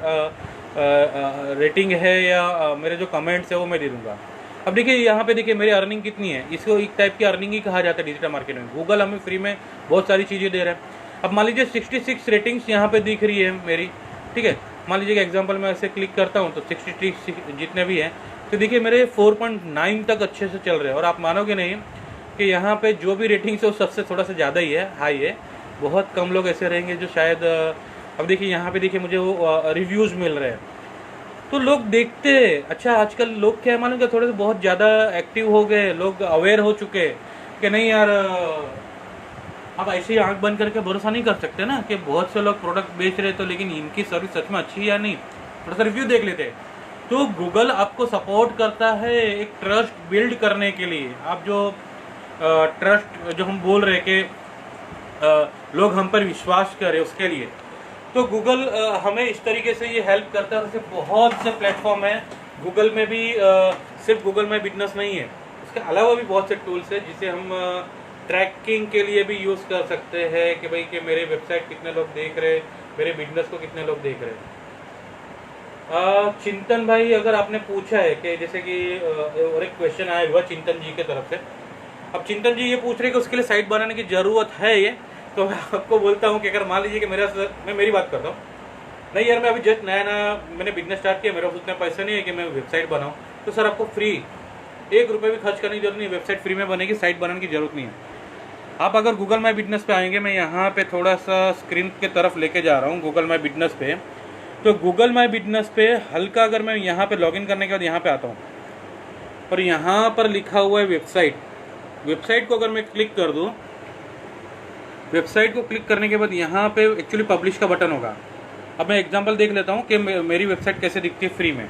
रेटिंग है या मेरे जो कमेंट्स है वो मैं दे दूँगा। अब देखिए यहाँ पे देखिए मेरी अर्निंग कितनी है, इसको एक टाइप की अर्निंग ही कहा जाता है डिजिटल मार्केटिंग में। गूगल हमें फ्री में बहुत सारी चीज़ें दे रहा है। अब मान लीजिए 66 रेटिंग्स यहाँ पे दिख रही है मेरी, ठीक है। मान लीजिए कि एग्जांपल मैं ऐसे क्लिक करता हूँ तो 66 जितने भी हैं, तो देखिए मेरे 4.9 तक अच्छे से चल रहे हैं। और आप मानोगे नहीं कि यहाँ पे जो भी रेटिंग्स है वो सबसे थोड़ा सा ज़्यादा ही है, हाई है। बहुत कम लोग ऐसे रहेंगे जो शायद अब देखिए यहाँ पे देखिए मुझे वो रिव्यूज़ मिल रहे हैं, तो लोग देखते हैं। अच्छा आजकल लोग क्या है मालूम, कि थोड़े से बहुत ज़्यादा एक्टिव हो गए, लोग अवेयर हो चुके कि नहीं यार अब ऐसे ही आंख बंद करके भरोसा नहीं कर सकते ना कि बहुत से लोग प्रोडक्ट बेच रहे तो लेकिन इनकी सर्विस सच में अच्छी है या नहीं, थोड़ा सा रिव्यू देख लेते हैं। तो गूगल आपको सपोर्ट करता है एक ट्रस्ट बिल्ड करने के लिए। आप जो ट्रस्ट जो हम बोल रहे कि लोग हम पर विश्वास करें उसके लिए, तो गूगल हमें इस तरीके से ये हेल्प करता है। जैसे बहुत से प्लेटफॉर्म है गूगल में भी, सिर्फ गूगल में बिजनेस नहीं है, उसके अलावा भी बहुत से टूल्स है जिसे हम ट्रैकिंग के लिए भी यूज़ कर सकते हैं कि भाई कि मेरे वेबसाइट कितने लोग देख रहे, मेरे बिजनेस को कितने लोग देख रहे। चिंतन भाई अगर आपने पूछा है कि जैसे कि और एक क्वेश्चन आया हुआ चिंतन जी के तरफ से, अब चिंतन जी ये पूछ रहे कि उसके लिए साइट बनाने की ज़रूरत है ये, तो मैं आपको बोलता हूँ कि अगर मान लीजिए कि मैं मेरी बात करता हूँ, नहीं यार मैं अभी जस्ट नया मैंने बिजनेस स्टार्ट किया, मेरे पास उतने पैसे नहीं है कि मैं वेबसाइट बनाऊँ, तो सर आपको फ्री 1 रुपये भी खर्च करने की जरूरत नहीं, वेबसाइट फ्री में बनेगी, साइट बनाने की जरूरत नहीं है। आप अगर गूगल माई बिजनेस पे आएंगे, मैं यहाँ पे थोड़ा सा स्क्रीन के तरफ लेके जा रहा हूँ गूगल माई बिजनेस पे, तो गूगल माई बिजनेस पे हल्का अगर मैं यहाँ पे लॉगिन करने के बाद यहाँ पे आता हूँ और यहाँ पर लिखा हुआ है वेबसाइट को अगर मैं क्लिक कर दूँ, वेबसाइट को क्लिक करने के बाद यहाँ पे एक्चुअली पब्लिश का बटन होगा। अब मैं एग्जांपल देख लेता हूँ कि मेरी वेबसाइट कैसे दिखती है फ्री में।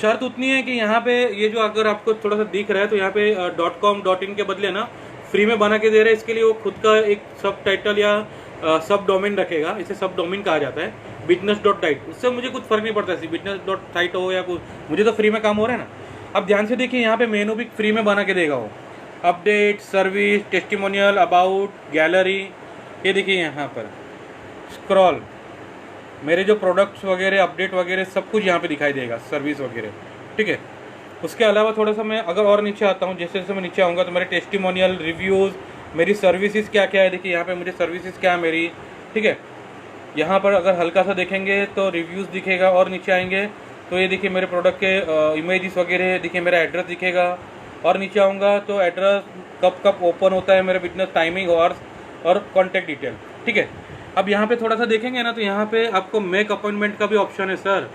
शर्त उतनी है कि यहाँ पे ये जो अगर आपको थोड़ा सा दिख रहा है तो यहाँ पे .com .in के बदले ना फ्री में बना के दे रहे हैं। इसके लिए वो खुद का एक सब टाइटल या सब डोमेन रखेगा, इसे सब डोमेन कहा जाता है, business.site। उससे मुझे कुछ फर्क नहीं पड़ता business.site हो या कुछ, मुझे तो फ्री में काम हो रहा है ना। अब ध्यान से देखिए यहाँ पे मेनू भी फ्री में बना के देगा वो, update, service, testimonial, about, gallery. ये देखिए यहाँ पर स्क्रॉल, मेरे जो प्रोडक्ट्स वगैरह, अपडेट वगैरह सब कुछ यहाँ पे दिखाई देगा, सर्विस वगैरह, ठीक है। उसके अलावा थोड़ा सा मैं अगर और नीचे आता हूँ, जैसे जैसे मैं नीचे आऊँगा तो मेरे टेस्टिमोनियल, रिव्यूज़, मेरी सर्विसेज क्या क्या है, देखिए यहाँ पे मुझे सर्विसेज क्या है मेरी, ठीक है। यहाँ पर अगर हल्का सा देखेंगे तो रिव्यूज़ दिखेगा, और नीचे आएंगे तो ये देखिए मेरे प्रोडक्ट के इमेजेस वगैरह, देखिए मेरा एड्रेस दिखेगा। और नीचे आऊँगा तो एड्रेस कब कब ओपन होता है मेरा बिजनेस, टाइमिंग, और कॉन्टैक्ट डिटेल, ठीक है। अब यहाँ पे थोड़ा सा देखेंगे ना तो यहाँ पे आपको मेक अपॉइंटमेंट का भी ऑप्शन है सर।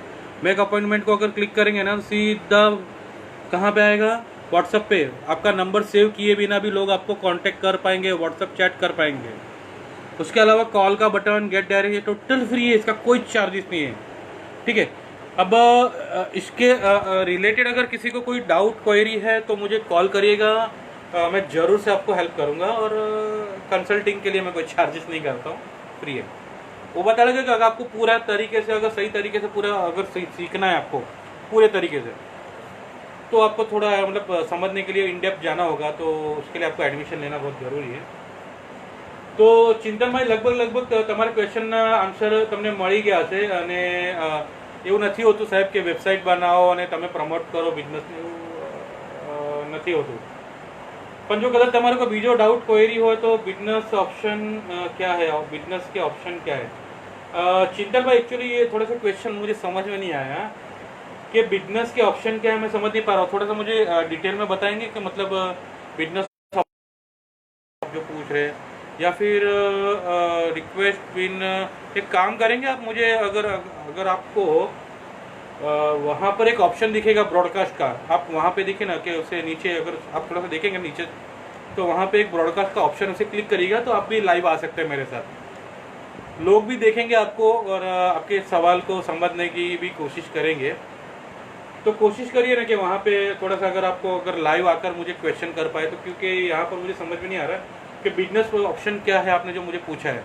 मेक अपॉइंटमेंट को अगर क्लिक करेंगे ना तो सीधा कहाँ पे आएगा, व्हाट्सएप पे आपका नंबर सेव किए बिना भी लोग आपको कांटेक्ट कर पाएंगे, व्हाट्सएप चैट कर पाएंगे। उसके अलावा कॉल का बटन, गेट डायरेक्ट, ये टोटल फ्री है, इसका कोई चार्जेस नहीं है। ठीक है। अब इसके रिलेटेड अगर किसी को कोई डाउट क्वेरी है तो मुझे कॉल करिएगा, मैं ज़रूर से आपको हेल्प करूंगा। और कंसल्टिंग के लिए मैं कोई चार्जेस नहीं करता हूँ, फ्री है। वो बता देगा कि अगर आपको पूरा तरीके से, अगर सही तरीके से पूरा अगर सीखना है आपको पूरे तरीके से, तो आपको थोड़ा मतलब समझने के लिए इन डेप्थ जाना होगा, तो उसके लिए आपको एडमिशन लेना बहुत ज़रूरी है। તો ચિંતનભાઈ લગભગ તમારા ક્વેશ્ચનના આન્સર તમને મળી ગયા છે। અને એવું નથી હોતું સાહેબ કે વેબસાઇટ બનાવો અને તમે પ્રમોટ કરો બિઝનેસને, એવું નથી હોતું। પણ જો કદાચ તમારે કોઈ બીજો डाउट क्वेरी हो तो बिजनेस ऑप्शन क्या है, बिजनेस के ऑप्शन क्या है? चिंतन भाई एक्चुअली ये थोड़ा सा क्वेश्चन मुझे समझ में नहीं आया कि बिजनेस के ऑप्शन क्या है, मैं समझ नहीं पा रहा हूँ। थोड़ा सा मुझे डिटेल में बताएंगे कि मतलब बिजनेस जो पूछ रहे हैं, या फिर रिक्वेस्ट बिन, एक काम करेंगे आप मुझे, अगर अगर आपको वहाँ पर एक ऑप्शन दिखेगा ब्रॉडकास्ट का, आप वहाँ पे देखिए ना कि उसे नीचे अगर आप थोड़ा सा देखेंगे नीचे, तो वहाँ पे एक ब्रॉडकास्ट का ऑप्शन, उसे क्लिक करिएगा तो आप भी लाइव आ सकते हैं मेरे साथ। लोग भी देखेंगे आपको और आपके सवाल को समझने की भी कोशिश करेंगे। तो कोशिश करिए ना कि वहाँ पे थोड़ा सा अगर आपको अगर लाइव आकर मुझे क्वेश्चन कर पाए, तो क्योंकि यहाँ पर मुझे समझ में नहीं आ रहा कि बिजनेस ऑप्शन क्या है आपने जो मुझे पूछा है।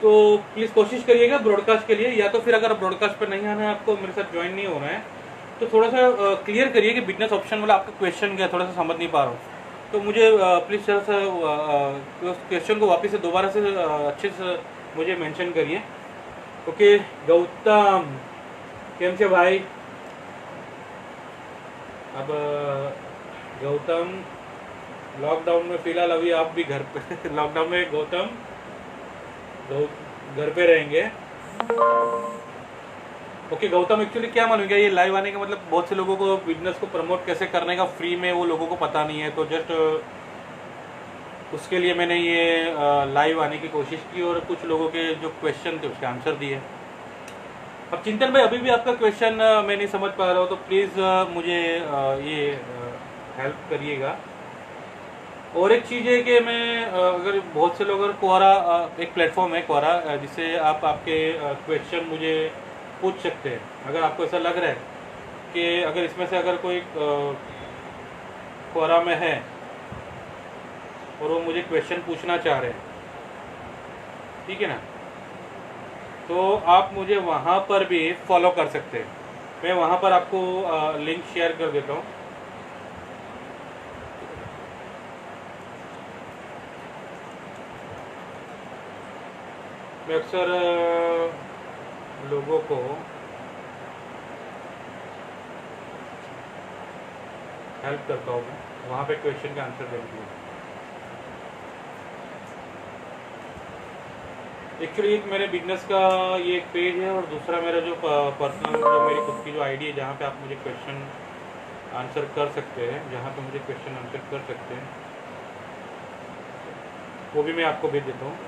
तो प्लीज़ कोशिश करिएगा ब्रॉडकास्ट के लिए, या तो फिर अगर ब्रॉडकास्ट पर नहीं आना है आपको, मेरे साथ ज्वाइन नहीं होना है, तो थोड़ा सा क्लियर करिए कि बिजनेस ऑप्शन वाला आपका क्वेश्चन क्या है, थोड़ा सा समझ नहीं पा रहा हूँ। तो मुझे प्लीज़ थोड़ा सा उस क्वेश्चन को वापस से दोबारा से अच्छे से मुझे मेंशन करिए। ओके गौतम, केम छे भाई? अब गौतम लॉकडाउन में फिलहाल अभी आप भी घर पे लॉकडाउन में गौतम घर पे रहेंगे। ओके गौतम, एक्चुअली क्या मालूम क्या, ये लाइव आने का मतलब बहुत से लोगों को बिजनेस को प्रमोट कैसे करने का फ्री में वो लोगों को पता नहीं है, तो जस्ट उसके लिए मैंने ये लाइव आने की कोशिश की और कुछ लोगों के जो क्वेश्चन थे उसके आंसर दिए। अब चिंतन भाई अभी भी आपका क्वेश्चन मैं नहीं समझ पा रहा हूँ, तो प्लीज़ मुझे ये हेल्प करिएगा। और एक चीज़ है कि मैं अगर बहुत से लोग, अगर क्वारा एक प्लेटफॉर्म है क्वारा, जिससे आप आपके क्वेश्चन मुझे पूछ सकते हैं। अगर आपको ऐसा लग रहा है कि अगर इसमें से अगर कोई क्वारा में है और वो मुझे क्वेश्चन पूछना चाह रहे हैं, ठीक है ना, तो आप मुझे वहाँ पर भी फॉलो कर सकते हैं। मैं वहाँ पर आपको लिंक शेयर कर देता हूँ। मैं अक्सर लोगों को हेल्प करता हूँ, मैं वहाँ पे क्वेश्चन का आंसर देने के लिए। एक्चुअली एक मेरे बिजनेस का ये एक पेज है, और दूसरा मेरा जो पर्सनल, जो मेरी खुद की जो आईडी है, जहाँ पे आप मुझे क्वेश्चन आंसर कर सकते हैं, जहाँ पे मुझे क्वेश्चन आंसर कर सकते हैं, वो भी मैं आपको भेज देता हूँ।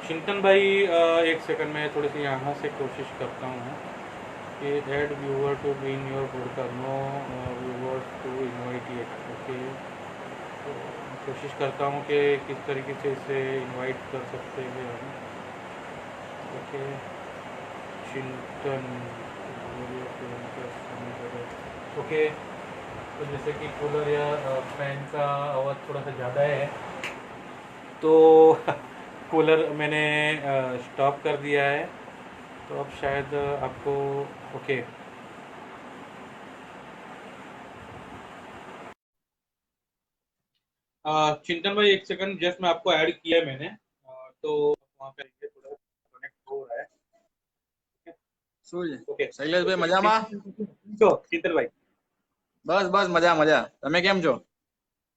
चिंतन भाई एक सेकंड में थोड़ी सी यहाँ से कोशिश करता हूँ कि add viewer to be in your podcast, no viewers to invite it. Okay, तो कोशिश करता हूँ कि किस तरीके से इसे इनवाइट कर सकते हैं हम। ओके चिंतन, ओके, तो जैसे कि कूलर या फैन का आवाज़ थोड़ा सा ज़्यादा है, तो कूलर मैंने स्टॉप कर दिया है, तो अब शायद आपको ओके। चिंतन भाई एक सेकंड, जस्ट मैं आपको ऐड किया है मैंने, तो वहाँ पे देखिए थोड़ा कनेक्ट हो रहा है। શું છે ओके શૈલેષભાઈ મજામાં? तो चिंतन भाई બસ બસ મજા મજા, તમે કેમ છો?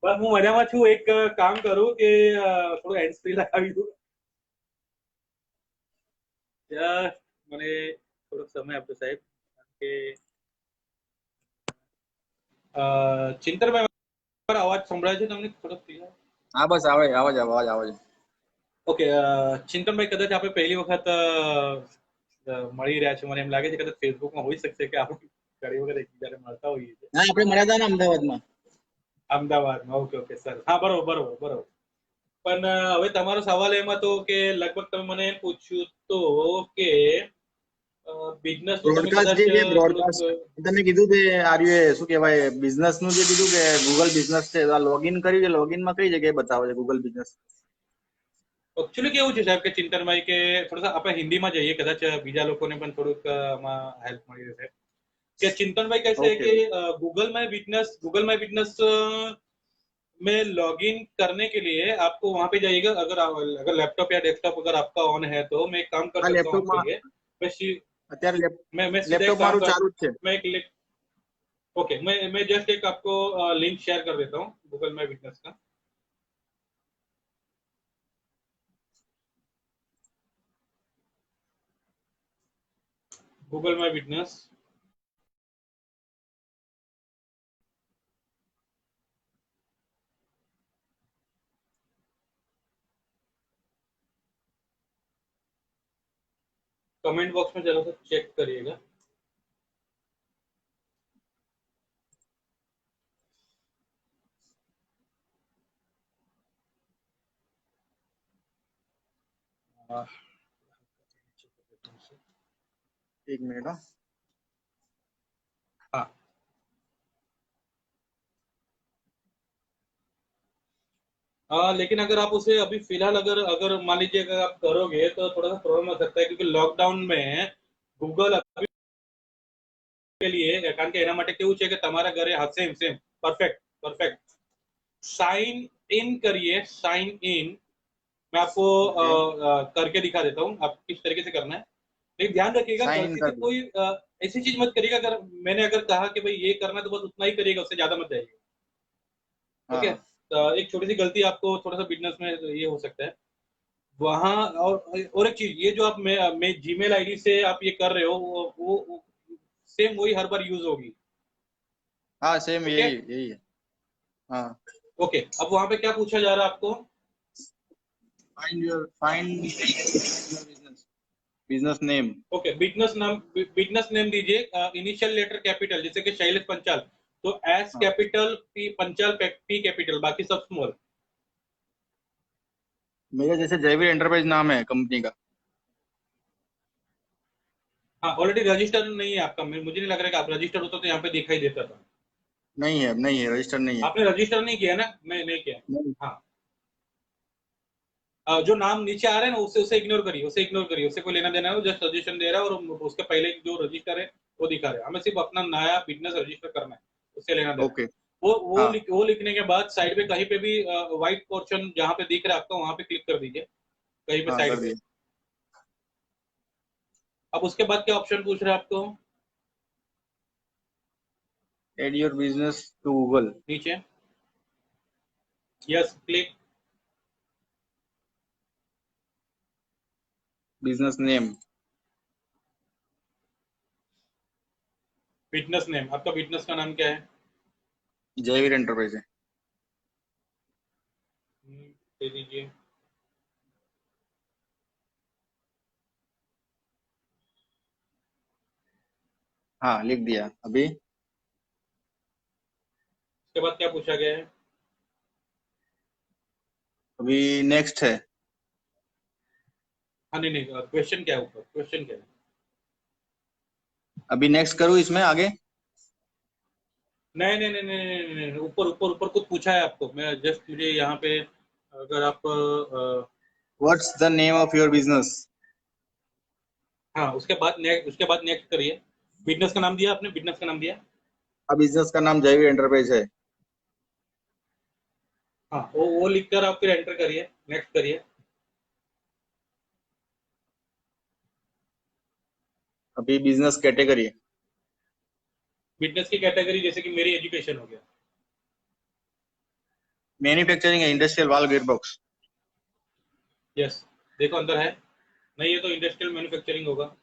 બસ હું મજામાં છું। એક કામ કરું કે થોડું હેન્ડ ફ્રી લગાવી દઉં, મને થોડોક સમય આપજો સાહેબ, કારણ કે ચિંતનભાઈ મારો અવાજ સંભળાય છે તમને થોડોક ક્લિયર? હા બસ આવે આવાજ અવાજ આવે છે. ઓકે, ચિંતનભાઈ, કદાચ આપણે પહેલી વખત મળી રહ્યા છે, મને એમ લાગે છે કદાચ ફેસબુકમાં હોઈ શકશે કે આપણે ઘણી વખત એકબીજાને મળતા હોઈએ છીએ. હા આપણે મળ્યા હતા ને અમદાવાદમાં. અમદાવાદમાં, ઓકે ઓકે સર, હા બરોબર બરોબર બરોબર. પણ હવે તમારો સવાલ એમ હતો કે લગભગ તમે મને એમ પૂછ્યું તો કે બિઝનેસ નું તમે બ્રોડકાસ્ટ કદાચ જે છે થોડુંક બ્રોડકાસ્ટ તમે કીધું તે આર્યું શું કહેવાય બિઝનેસ નું જે કીધું કે ગૂગલ બિઝનેસ છે લોગિન કર્યું છે, લોગિન માં કઈ જગ્યાએ બતાવે છે ગૂગલ બિઝનેસ? એકચ્યુઅલી કેવું છે સાહેબ કે ચિંતનભાઈ, કે થોડા આપણે હિન્દીમાં જઈએ, કદાચ બીજા લોકોને પણ થોડુંક આમાં હેલ્પ મળી રહેશે. कि चिंतन भाई कैसे है ओके कि गूगल माई बिजनेस में लॉगिन करने के लिए आपको वहां पे जाइएगा। अगर लैपटॉप या डेस्कटॉप अगर आपका ऑन है तो मैं एक काम कर હા सकता हूँ आपके લેપટોપમાં लिए। मैं सी- અત્યારે मैं सीधा લેપટોપ एक काम મારું कर ચાલુ જ છે. मैं एक लिंक ओके, मैं जस्ट एक आपको लिंक शेयर कर देता हूँ गूगल माई बिजनेस का। Google my business, comment box में जरा सा चेक करिएगा। એક મિનિટ હો. हाँ, लेकिन अगर आप उसे अभी फिलहाल अगर अगर मान लीजिए अगर आप करोगे तो थोड़ा सा प्रॉब्लम हो सकता है, क्योंकि लॉकडाउन में गूगल के लिए, કારણ કે એના માટે કેવું છે કે તમારા ઘરે same same perfect perfect sign in करिए, साइन इन। मैं आपको ओके करके दिखा देता हूँ आप किस तरीके से करना है। लेकिन ध्यान रखिएगा, साइन इन गलती से कर दिया. कोई ऐसी चीज मत करिएगा। अगर मैंने अगर कहा कि भाई ये करना है तो बस उतना ही करिएगा, उससे ज्यादा मत जाइएगा। हाँ ठीक है, हाँ तो एक छोटी सी गलती आपको थोड़ा सा बिजनेस में ये हो सकता है वहां। और एक चीज, ये जो आप मैं जीमेल आईडी से आप ये कर रहे हो, वो सेम वही हर बार यूज होगी। हाँ सेम ओके यही यही है. हाँ ओके, अब वहां पे क्या पूछा जा रहा है आपको? Find business business name. Okay, business name दीजिए इनिशियल लेटर कैपिटल, जैसे कि शैलेश पंचाल, तो एस हाँ capital, P Panchal, P capital, बाकी सब स्मॉल। मेरा जैसे जयवीर एंटरप्राइज नाम है कंपनी का. हाँ, ऑलरेडी रजिस्टर नहीं है आपका, मुझे नहीं लग रहा है कि आप रजिस्टर होता तो यहाँ पे दिखाई देता था। नहीं है रजिस्टर नहीं है. आपने रजिस्टर नहीं किया ना? नहीं किया। नहीं. हाँ, जो नाम नीचे आ रहे हैं ना, उसे उसे इग्नोर करिए, उसे इग्नोर करिए, उससे कोई लेना देना है, जस्ट सजेशन दे रहा है, और उसके पहले जो रजिस्टर है वो दिखा रहा है। हमें सिर्फ अपना नया बिजनेस रजिस्टर करना है, उससे लेना देना है। ओके वो हाँ वो लिखने के बाद साइड पे कहीं पे भी व्हाइट पोर्शन जहां पे दिख रहा है आपको, वहां पे क्लिक कर दीजिए, कहीं पे हाँ कर साइड पे। दिया. अब उसके बाद क्या ऑप्शन पूछ रहा है आपको? Add your business to Google. नीचे, yes click. Business name business name, आपका बिजनेस का नाम क्या है? जयवीर एंटरप्राइज है. दे दीजिए। हाँ लिख दिया अभी. उसके बाद क्या पूछा गया है? अभी नेक्स्ट है. हाँ, नहीं नहीं, क्वेश्चन क्या है ऊपर, क्वेश्चन क्या है? अभी नेक्स्ट करूँ इसमें आगे. नहीं नहीं नहीं नहीं नहीं, नहीं, नहीं, ऊपर ऊपर ऊपर कुछ पूछा है आपको, मैं जस्ट मुझे यहाँ पे अगर आप what's the name of your business. हाँ, उसके बाद नेक्स्ट करिए। बिजनेस का नाम दिया आपने, बिजनेस का नाम दिया? अब बिजनेस का नाम जयवीर एंटरप्राइज है. हाँ, वो लिख कर आप फिर एंटर करिए, नेक्स्ट करिए। अभी बिजनेस कैटेगरी. बिजनेस की कैटेगरी जैसे कि मेरी एजुकेशन हो गया। मैन्युफैक्चरिंग है इंडस्ट्रियल वाल गियर बॉक्स. यस, देखो अंदर है। नहीं, ये तो इंडस्ट्रियल मैन्युफैक्चरिंग होगा।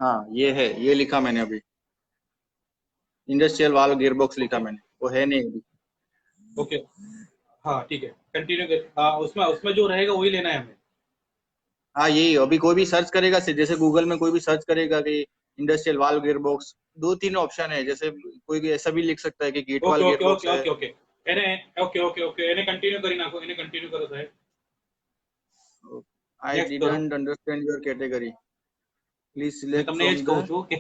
हाँ ये है, ये लिखा मैंने अभी, इंडस्ट्रियल वाल्व गियरबॉक्स लिखा मैंने, वो है नहीं अभी। ओके, हाँ ठीक है, कंटिन्यू कर। उसमें उसमें जो रहेगा वही लेना है हमें। हाँ यही, अभी कोई भी सर्च करेगा, जैसे गूगल में कोई भी सर्च करेगा कि इंडस्ट्रियल वाल्व गियरबॉक्स, दो तीन ऑप्शन है, जैसे कोई भी ऐसा भी लिख सकता है कि gate okay valve okay gearbox okay है। ઓકે ઓકે એને ઓકે ઓકે ઓકે એને કન્ટિન્યુ કરી નાખો, એને કન્ટિન્યુ કરો સાહેબ, आई નેક્સ્ટ કરો। Didn't understand your category, please મેં सिलेक्ट તમને એ फ्रॉम જ द। કહું છું કે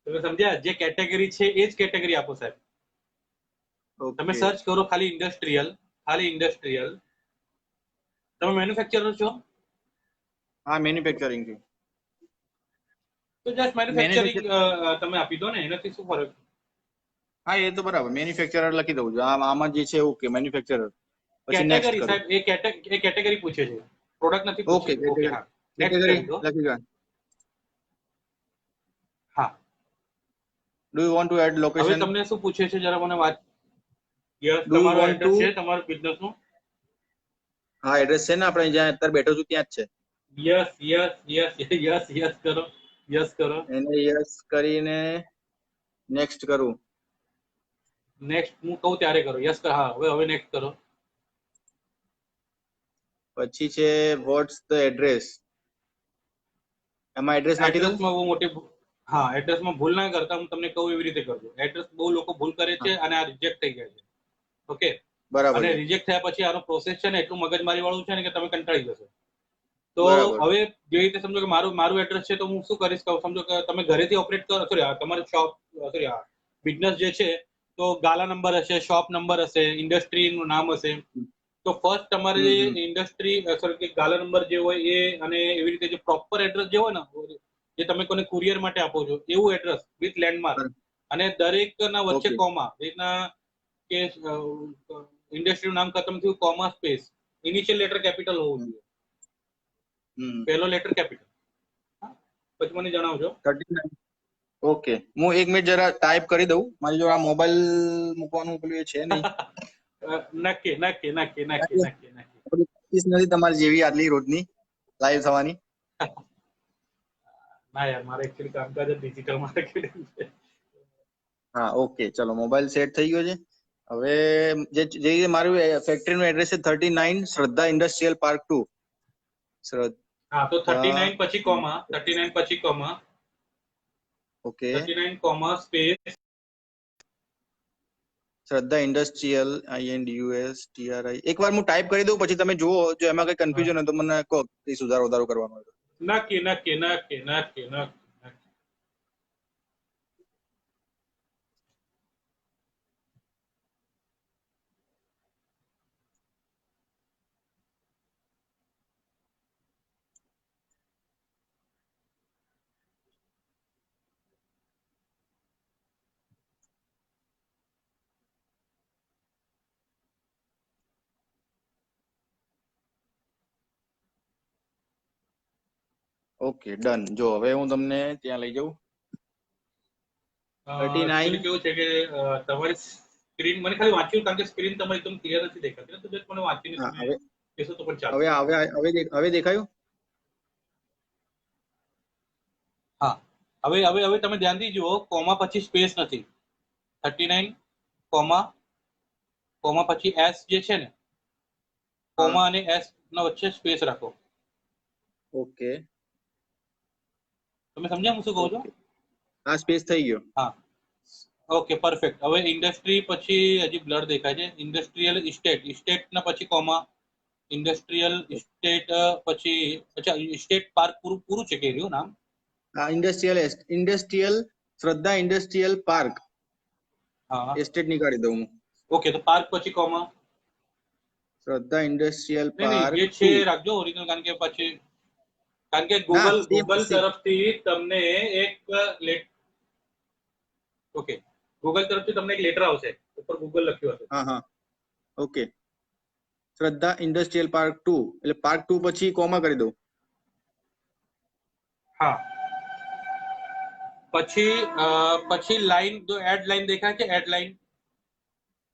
તમે સમજ્યા, જે કેટેગરી છે એ જ કેટેગરી આપો સાહેબ। તમે ओके। સર્ચ કરો ખાલી ઇન્ડસ્ટ્રીયલ, ખાલી ઇન્ડસ્ટ્રીયલ। તમે મેન્યુફેક્ચરર છો हाँ मैन्युफैक्चरिंग थी। તો જસ્ટ મેન્યુફેક્ચરિંગ मैन्युफैक्चर, તમે આપી દો ને, એનાથી શું ફરક? हाँ ये तो बराबर, मैन्युफैक्चरर લખી દઉં છું આમાં જે છે, ઓકે મેન્યુફેક્ચરર, પછી નેક્સ્ટ કેટેગરી કરું। સાહેબ, એ કેટેગરી પૂછે છે, પ્રોડક્ટ નથી ઓકે પૂછી। ઓકે કેટેગરી, હા, નેક્સ્ટ કેટેગરી કરી દો। લખી ગયા। હા, do you want to add હવે લોકેશન? તમને શું પૂછે છે જરા મને વાત। યસ, ડુ યુ તમારો વોન્ટ ટુ, એડ્રેસ છે તમારા બિઝનેસ નું? હા એડ્રેસ છે ને, આપણે જ્યાં અત્યારે બેઠો છું ત્યાં જ છે। Yes yes yes yes yes કરો, યસ કરો। એને યસ કરીને નેક્સ્ટ કરું। નેક્સ્ટ હું કહું ત્યારે કરો, યસ કરો, હા હવે હવે નેક્સ્ટ કરો। પછી છે વોટ્સ ધ એડ્રેસ, એમાં એડ્રેસ નાખી દઉં। એડ્રેસમાં બહુ મોટી હા, એડ્રેસમાં ભૂલ ના કરતા, હું તમને કહું એવી રીતે કરજો। એડ્રેસ બહુ લોકો ભૂલ કરે હા છે અને આ રિજેક્ટ થઈ જાય છે। ઓકે, બરાબર અને છે, રિજેક્ટ થયા પછી આનો પ્રોસેસ છે ને એટલું મગજમારી વાળું છે ને કે તમે કંટાળી જશો। તો બરાબર હવે જે રીતે સમજો કે મારું મારું એડ્રેસ છે, તો હું શું કરીશ કહું, સમજો કે તમે ઘરેથી ઓપરેટ કરો, સોરી તમારી શોપ, સોરી બિઝનેસ જે છે, તો ગાલા નંબર હશે, શોપ નંબર હશે, ઇન્ડસ્ટ્રી નું નામ હશે। તો ફર્સ્ટ તમારે હમ હમ ઇન્ડસ્ટ્રી, સોરી કે ગાલા નંબર જે હોય એ, અને એવી રીતે જે પ્રોપર એડ્રેસ જે હોય ને, જે તમે કોને કુરિયર માટે આપો છો એવું એડ્રેસ વિથ લેન્ડમાર્ક, અને દરેક ના વચ્ચે ઓકે કોમા, રીતના કે ઇન્ડસ્ટ્રી નું નામ ખતમ થયું, comma space, initial letter capital હોવું જોઈએ, હમ પહેલો લેટર કેપિટલ। પછી મને જણાવજો। 39, ઓકે હું 1 મિનિટ જરા ટાઈપ કરી દઉં, મારી જોડે આ મોબાઈલ મૂકવાનું પેલું એ છે નહીં। નક્કી નક્કી નક્કી નક્કી નક્કી નક્કી। પ્રેક્ટિસ નથી તમારી જેવી આટલી રોજની લાઈવ થવાની। ના યાર, મારે એકચ્યુઅલી કામકાજ જ ડિજિટલ માર્કેટિંગ છે। હા ઓકે ચલો, મોબાઈલ સેટ થઈ ગયો છે। હવે જે મારું ફેક્ટરી નું એડ્રેસ છે 39 શ્રદ્ધા ઇન્ડસ્ટ્રીયલ પાર્ક 2, હા, તો શ્રદ્ધા, 39 પછી કોમા, 39 પછી કોમા, ઓકે 39 કોમા સ્પેસ, શ્રદ્ધા ઇન્ડસ્ટ્રીયલ INDUSTRI, એકવાર હું ટાઈપ કરી દઉં પછી તમે જુઓ, જો એમાં કઈ કન્ફ્યુઝન હોય તો મને કહો, એ સુધારો વધારો કરવાનો હોય તો। નક્કી નક્કી નક્કી નક્કી નક્કી। ઓકે ડન, જો હવે હું તમને ત્યાં લઈ જાઉં। 39, એકચ્યુઅલી કેવું છે કે તમારી સ્ક્રીન મને ખાલી વાંચ્યું, કારણ કે સ્ક્રીન તમારી એકદમ ક્લિયર નથી દેખાતી ને, તો જસ્ટ મને વાંચીને હા તમે હવે, કહેશો તો પણ હવે ચાલશે। હવે હવે હવે દેખાયું। હા, હવે હવે હવે તમે ધ્યાનથી જુઓ, કોમા પછી સ્પેસ નથી, 39 કોમા, કોમા પછી એસ જે છે ને, હા કોમા અને એસ ના વચ્ચે સ્પેસ રાખો। ઓકે તમે સમજ્યા હું શું કહું છું? ઓકે, આ સ્પેસ થઈ ગયો। હા, ઓકે પરફેક્ટ। હવે ઇન્ડસ્ટ્રી પછી હજી બ્લર દેખાય છે, ઇન્ડસ્ટ્રીયલ ઇસ્ટેટ, ઇસ્ટેટ ના પછી કોમા, ઇન્ડસ્ટ્રીયલ ઇસ્ટેટ પછી, અચ્છા ઇસ્ટેટ પાર્ક પૂરું પૂરું છે કે રહ્યું નામ? આ ઇન્ડસ્ટ્રીયલ, ઇન્ડસ્ટ્રીયલ શ્રદ્ધા ઇન્ડસ્ટ્રીયલ પાર્ક, હા, એસ્ટેટ નીકાળી દઉં હું। ઓકે, તો પાર્ક પછી કોમા, શ્રદ્ધા ઇન્ડસ્ટ્રીયલ નહીં નહીં પાર્ક જે છે 2, એ રાખજો ઓરિજિનલ, કારણ કે પછી, કારણ કે ના ગૂગલ સેમ ગૂગલ સેમ, તરફથી તમને એક ઓકે, ગૂગલ તરફથી તમને એક લેટર આવશે, ઉપર ગૂગલ લખ્યું હશે। હા હા ઓકે, શ્રદ્ધા ઇન્ડસ્ટ્રીયલ પાર્ક 2, એટલે પાર્ક 2 પછી કોમા કરી દઉં। હા, પછી પછી લાઈન, જો એડ લાઈન દેખાય છે, એડ લાઈન,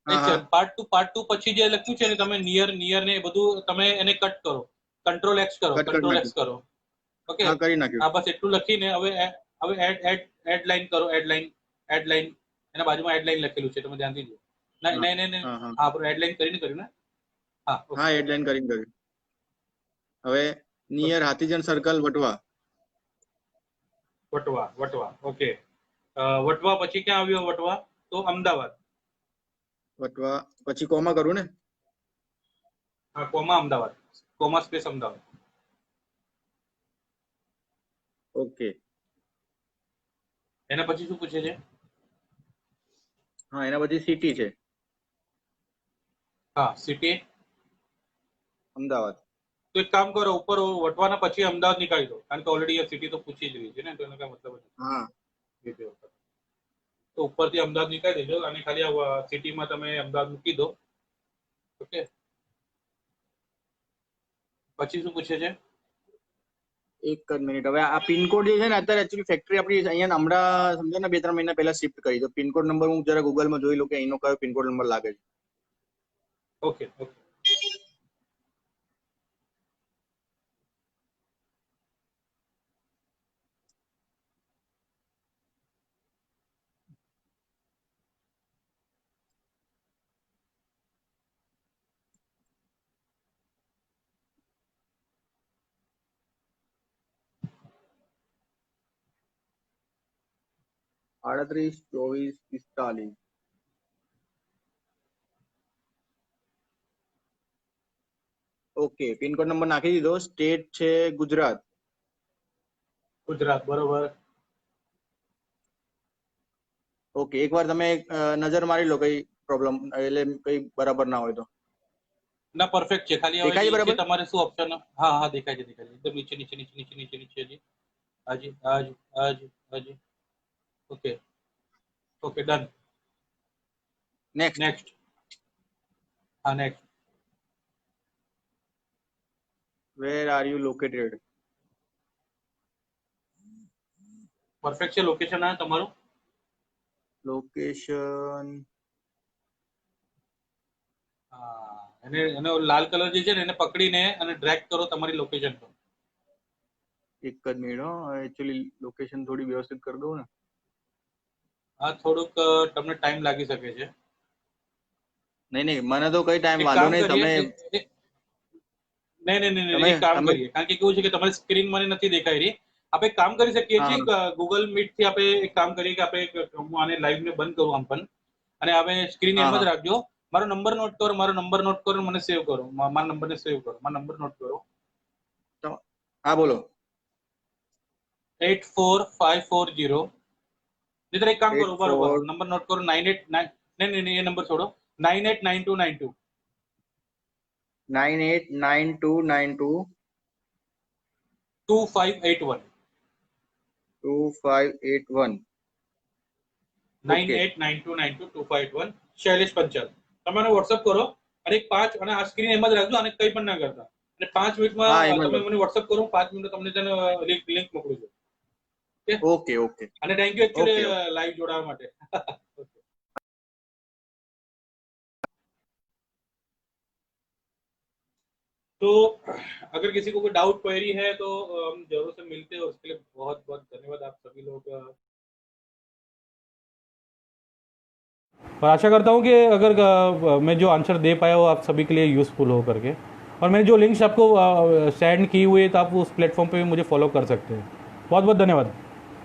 હા એક હા પાર્ટ ટુ પછી જે લખ્યું છે ને, તમે નિયર નિયર ને એ બધું તમે એને કટ કરો, કંટ્રોલ એક્સ કરો, કટ કરી કંટ્રોલ એક્સ નાખ્યું। કરો। ઓકે હા કરી નાખ્યું. આ બસ એટલું લખીને હવે એડ લાઈન કરો, એડ લાઈન એના બાજુમાં એડ લાઈન લખેલું છે, તમે ધ્યાનથી જુઓ. નહીં હા હા હા એડ લાઈન કરીને કર્યું ને? હા હા હેડલાઇન કરીને કર્યું. હવે near Hathijan circle Vatva. Vatva okay. Vatva પછી ક્યાં આવ્યો વટવા? તો અમદાવાદ. વટવા પછી કોમાં કરું ને? હા comma Ahmedabad, comma space Ahmedabad. Okay. એના પછી શું પૂછે છે? હા એના પછી સિટી છે. હા સિટી. અમદાવાદ. તો એક કામ કરો, ઉપર વટવાના પછી અમદાવાદ નીકાળી દો, કારણ કે ઓલરેડી સિટી તો પૂછી જ રહી છે ને, તો એનો કઈ મતલબ હા નથી. તો ઉપરથી અમદાવાદ નીકાળી દેજો અને ખાલી આ સિટીમાં તમે અમદાવાદ મૂકી દો. ઓકે. પછી શું પૂછે છે? એક જ મિનિટ. હવે આ પિનકોડ જે છે ને, અત્યારે એકચ્યુઅલી ફેક્ટરી આપણી અહીંયા હમણાં સમજો ને 2-3 મહિના પહેલા શિફ્ટ કરી. તો પિનકોડ નંબર હું જરા ગૂગલમાં જોઈ લઉં કે એનો કયો પિનકોડ નંબર લાગે છે. Okay okay. આડત્રીસ 24 45. ઓકે પિનકોડ નંબર નાખી દીધો. સ્ટેટ છે ગુજરાત. ગુજરાત બરોબર. ઓકે એકવાર તમે નજર મારી લો કઈ પ્રોબ્લેમ એટલે કઈ બરાબર ના હોય તો. ના પરફેક્ટ છે. ખાલી હવે દેખાય છે નીચે બરાબર? તમારે શું ઓપ્શન? હા હા દેખાય છે એકદમ નીચે નીચે નીચે નીચે નીચે નીચે જી. હાજી હાજી હાજી હાજી. Okay okay done. Next. Next. હા next. Where are you located? Perfect છે લોકેશન આ તમારું. લોકેશન હા એને લાલ કલર જે છે ને એને પકડીને અને ડ્રેગ કરો તમારી લોકેશન પર. એક જ મિનિટ હો. એકચ્યુઅલી લોકેશન થોડી વ્યવસ્થિત કરી દઉં ને. હા થોડુંક તમને ટાઈમ લાગી શકે છે. નહીં નહીં મને તો કઈ ટાઈમ એક વાંધો કામ નહીં. કરીએ તમે નહીં એક કામ તમે કરીએ, કારણ કે કેવું છે કે તમારી સ્ક્રીન મને નથી દેખાઈ રહી. આપણે એક કામ કરી શકીએ હા છીએ, ગૂગલ મીટ થી આપણે એક કામ કરીએ કે આપણે હું આને લાઈવ ને બંધ કરું આમ પણ, અને હવે સ્ક્રીન હા એમ જ હા રાખજો. મારો નંબર નોટ કરો, મારો નંબર નોટ કરો, મને સેવ કરો, મારા નંબરને સેવ કરો, મારો નંબર નોટ કરો. હા બોલો. 84540. નહીં એક કામ કરો, બરોબર 84 નંબર નોટ કરો. 989. નહીં એ નંબર છોડો. 989292. 989292 2581. 2581. ઓકે 9892922581. શૈલેષ પંચાલ. તમે વોટ્સઅપ કરો અને 5 અને આ સ્ક્રીન એમ જ રાખજો અને કંઈ પણ ના કરતા. અને 5 હા મિનિટમાં એમ જ તમે મને વોટ્સઅપ કરો. 5 મિનિટ તમને તેને લિંક મોકલું છું. ઓકે ઓકે અને thank you okay actually live जोड़वा માટે. तो अगर किसी को कोई डाउट क्वेरी है तो हम जरूर से मिलते हैं. उसके लिए बहुत बहुत धन्यवाद आप सभी लोग. और आशा करता हूँ कि अगर मैं जो आंसर दे पाया वो आप सभी के लिए यूज़फुल हो करके. और मैंने जो लिंक्स आपको सेंड की हुई है तो आप उस प्लेटफॉर्म पे भी मुझे फॉलो कर सकते हैं. बहुत बहुत धन्यवाद.